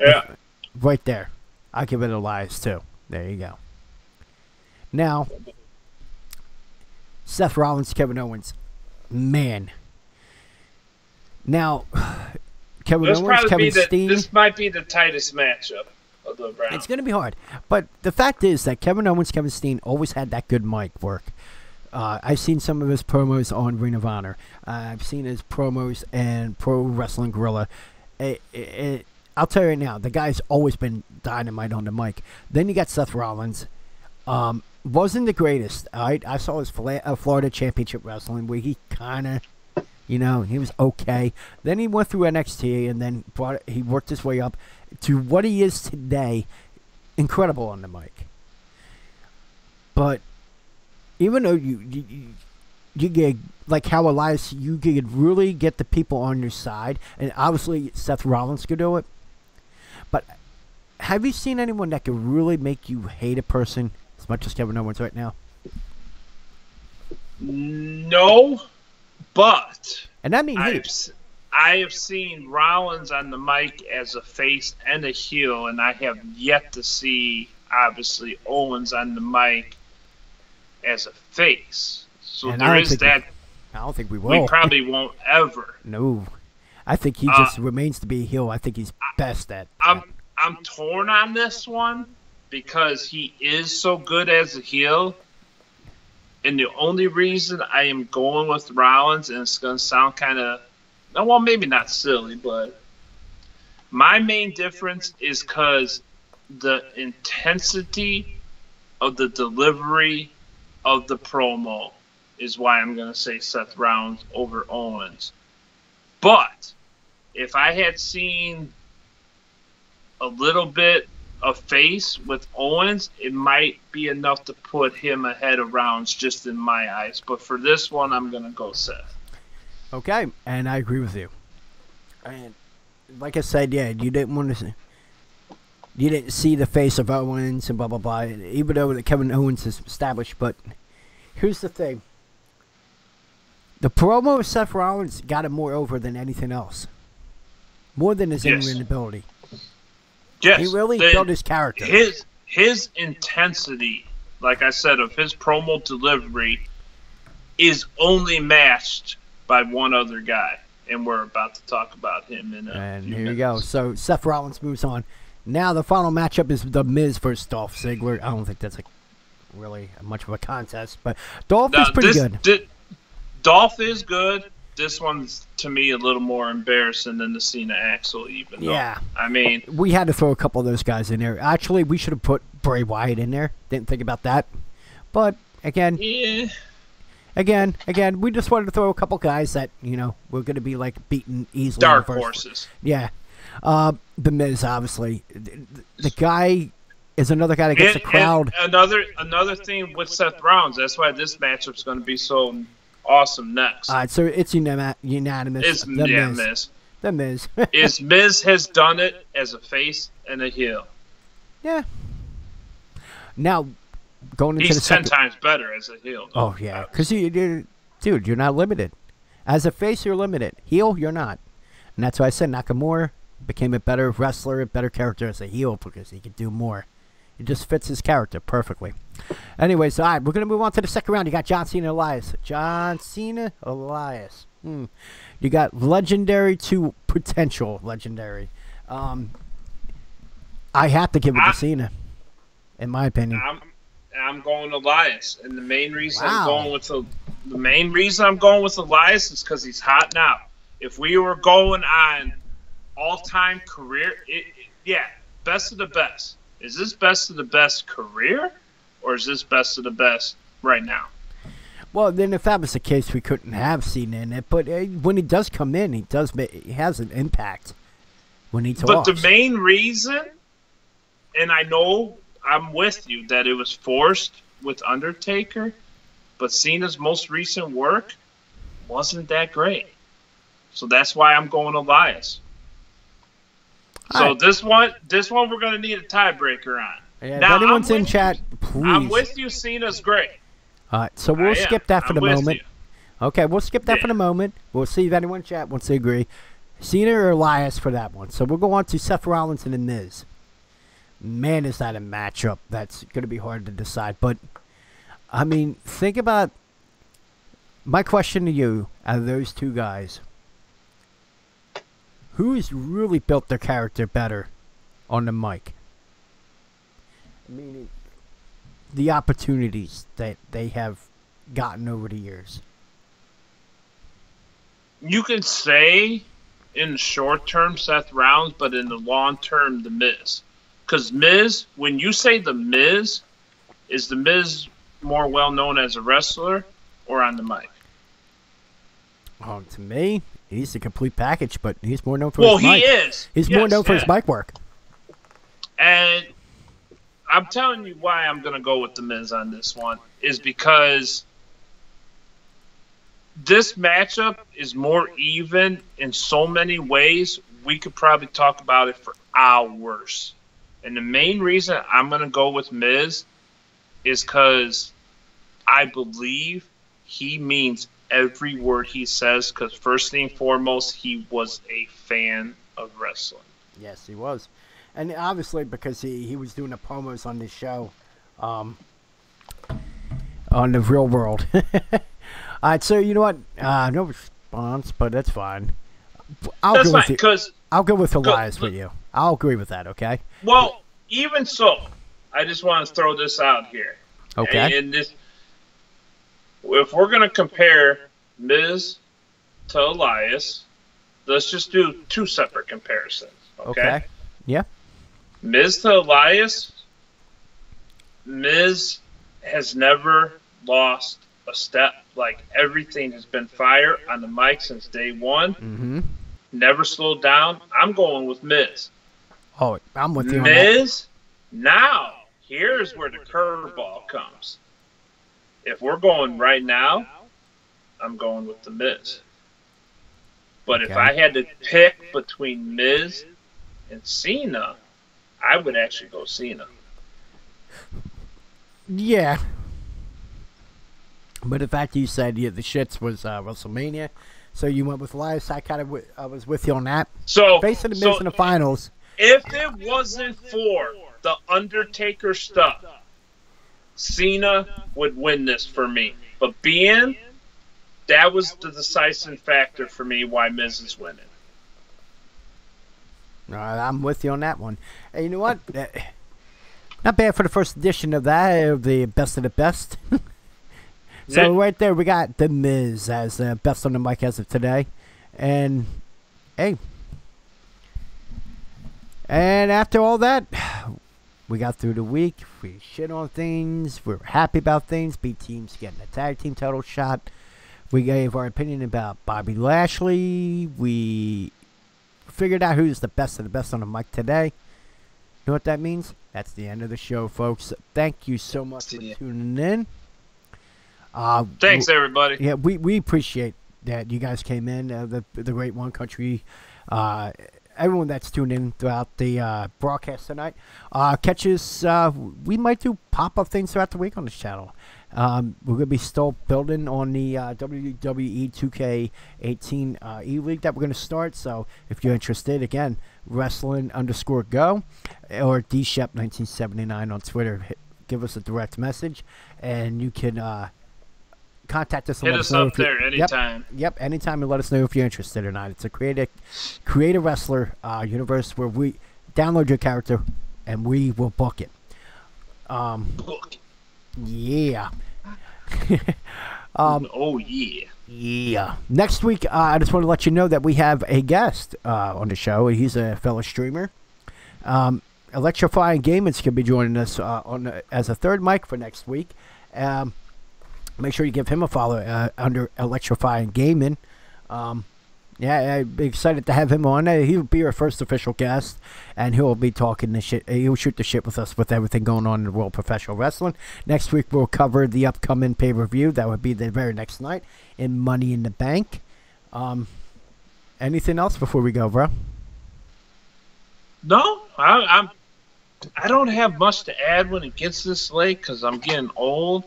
Yeah. Right there. I give it Elias, too. There you go. Now, Seth Rollins, Kevin Owens. Man. Now, Kevin Owens, Kevin Steen. This might be the tightest matchup of the round. It's going to be hard. But the fact is that Kevin Owens, Kevin Steen always had that good mic work. I've seen some of his promos on Ring of Honor. I've seen his promos and Pro Wrestling Guerrilla. I'll tell you right now, the guy's always been dynamite on the mic. Then you got Seth Rollins. Wasn't the greatest. I saw his Florida Championship Wrestling where he kind of, he was okay. Then he went through NXT and then he worked his way up to what he is today. Incredible on the mic. But even though you get, like how Elias, you could really get the people on your side, and obviously Seth Rollins could do it. But have you seen anyone that could really make you hate a person as much as Kevin Owens right now? No, but and I mean hate. I have seen Rollins on the mic as a face and a heel, and I have yet to see, obviously, Owens on the mic as a face. So and there is that. I don't think we will. We probably won't ever. No. I think he just remains to be a heel. I think he's best at that. I'm torn on this one because he is so good as a heel. And the only reason I am going with Rollins, and it's going to sound kind of, well, maybe not silly, but my main difference is because the intensity of the delivery of the promo is why I'm going to say Seth Rollins over Owens. But if I had seen a little bit of face with Owens, it might be enough to put him ahead of Rollins just in my eyes. But for this one, I'm going to go Seth. Okay, and I agree with you. And like I said, yeah, you didn't want to. You didn't see the face of Owens and blah blah blah. Even though that Kevin Owens is established, but here's the thing: the promo of Seth Rollins got him more over than anything else, more than his in-ring ability. Yes, he really built his character. His intensity, like I said, of his promo delivery, is only matched by one other guy. And we're about to talk about him in a And few here minutes. you go. So Seth Rollins moves on. Now the final matchup is The Miz versus Dolph Ziggler. I don't think that's really much of a contest, but Dolph is pretty good. Dolph is good. This one's, to me, a little more embarrassing than the Cena Axel, even though. Yeah. I mean, We had to throw a couple of those guys in there. Actually, we should have put Bray Wyatt in there. Didn't think about that. But, again, yeah. Again, we just wanted to throw a couple guys that, we're going to be, beaten easily. Dark in the first. horses. Yeah. The Miz, obviously. The guy is another guy that gets the crowd. And another thing with Seth Rollins, that's why this matchup's going to be so awesome next. All right, so it's unanimous. It's Miz. The Miz. Is Miz has done it as a face and a heel. Yeah. Now, going into He's the second... 10 times better as a heel. Though. Oh, yeah. Because, dude, you're not limited. As a face, you're limited. Heel, you're not. And that's why I said Nakamura became a better wrestler, a better character as a heel because he could do more. It just fits his character perfectly. Anyways, all right, we're going to move on to the second round. You got John Cena, Elias. John Cena, Elias. You got legendary to potential legendary. I have to give it to Cena, in my opinion. I'm going Elias, and the main reason Wow. I'm going with Elias is because he's hot now. If we were going on all-time career, best of the best. Is this best of the best career, or is this best of the best right now? Well, then if that was the case, we couldn't have Cena in it. But when he does come in, he has an impact when he talks. But the main reason, and I know I'm with you that it was forced with Undertaker, but Cena's most recent work wasn't that great. So that's why I'm going Elias. So right. this one we're going to need a tiebreaker on. Yeah, now, if anyone's in chat, please. I'm with you. Cena's great. All right, so we'll skip that for the moment. You. Okay, we'll skip that for the moment. We'll see if anyone in chat wants to agree. Cena or Elias for that one. So we'll go on to Seth Rollins and The Miz. Man, is that a matchup that's going to be hard to decide. But, I mean, think about my question to you out of those two guys. Who's really built their character better on the mic? I mean, the opportunities that they have gotten over the years. You can say in the short term Seth Rollins, but in the long term The Miz. Because Miz, when you say The Miz, is The Miz more well known as a wrestler or on the mic? To me, he's the complete package, but he's more known for his mic. Well, he is. He's more known for his mic work. And I'm telling you why I'm going to go with The Miz on this one is because this matchup is more even in so many ways. We could probably talk about it for hours. And the main reason I'm going to go with Miz is because I believe he means every word he says, because first and foremost, he was a fan of wrestling. Yes, he was. And obviously because he was doing the promos on this show on the real world. All right, so you know what? No response, but that's fine. I'll go with Elias with you. I'll agree with that, okay? Well, even so, I just want to throw this out here. Okay. And this, if we're going to compare Miz to Elias, let's just do two separate comparisons. Okay. Yeah. Miz to Elias, Miz has never lost a step. Like, everything has been fire on the mic since day one. Mm-hmm. Never slowed down. I'm going with Miz. Oh, I'm with you on Miz, now, here's where the curveball comes. If we're going right now, I'm going with The Miz. But if Okay. I had to pick between Miz and Cena, I would actually go Cena. Yeah. But the fact you said the shits was WrestleMania, so you went with Elias. I kind of I was with you on that. So, Facing the Miz in the finals. if it wasn't for the Undertaker stuff, Cena would win this for me. But that was the decisive factor for me why Miz is winning. All right, I'm with you on that one. Hey, you know what? Not bad for the first edition of that, of the best of the best. So Yeah. right there, we got The Miz as the best on the mic as of today. And, hey. And after all that, we got through the week. We shit on things. We were happy about things. B teams getting a tag team title shot. We gave our opinion about Bobby Lashley. We figured out who's the best of the best on the mic today. You know what that means? That's the end of the show, folks. Thank you so much for tuning in. Thanks, everybody. Yeah, we appreciate that you guys came in. The Great One Country, everyone that's tuned in throughout the broadcast tonight. Catch us. We might do pop-up things throughout the week on this channel. We're going to be still building on the WWE 2K18 E-League that we're going to start. So if you're interested, again, wrestling_go or dshep1979 on Twitter. Give us a direct message, and you can contact us. And Hit let us know up if you- there anytime. Yep, anytime, and let us know if you're interested or not. It's a create a wrestler universe where we download your character and we will book it. Yeah. Oh, yeah. Yeah. Next week, I just want to let you know that we have a guest on the show. He's a fellow streamer. Electrifying Gaming's going to be joining us as a third mic for next week. Make sure you give him a follow under Electrifying Gaming. Yeah, I'd be excited to have him on. He'll be our first official guest, and he'll be talking the shit. He'll shoot the shit with us with everything going on in the world of professional wrestling. Next week, we'll cover the upcoming pay-per-view. That would be the very next night in Money in the Bank. Anything else before we go, bro? No, I don't have much to add when it gets this late because I'm getting old,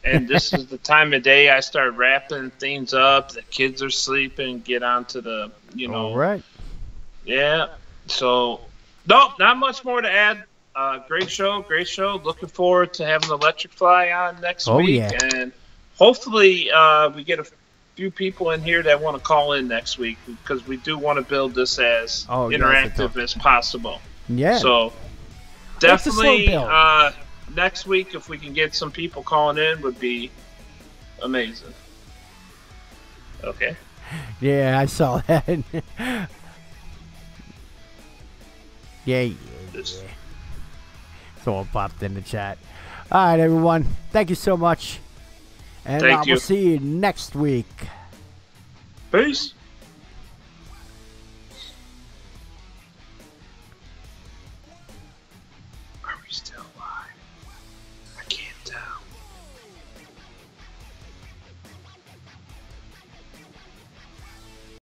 and this is the time of day I start wrapping things up. The kids are sleeping. Get on to the, All right. Yeah. So, no, not much more to add. Great show. Looking forward to having Electrify on next week, yeah. and hopefully we get a few people in here that want to call in next week because we do want to build this as interactive as possible. Yeah. So It's a slow definitely build. next week if we can get some people calling in would be amazing. Okay. Yeah, I saw that. yeah. Someone popped in the chat. All right, everyone. Thank you so much. And Thank you. we'll see you next week. Peace.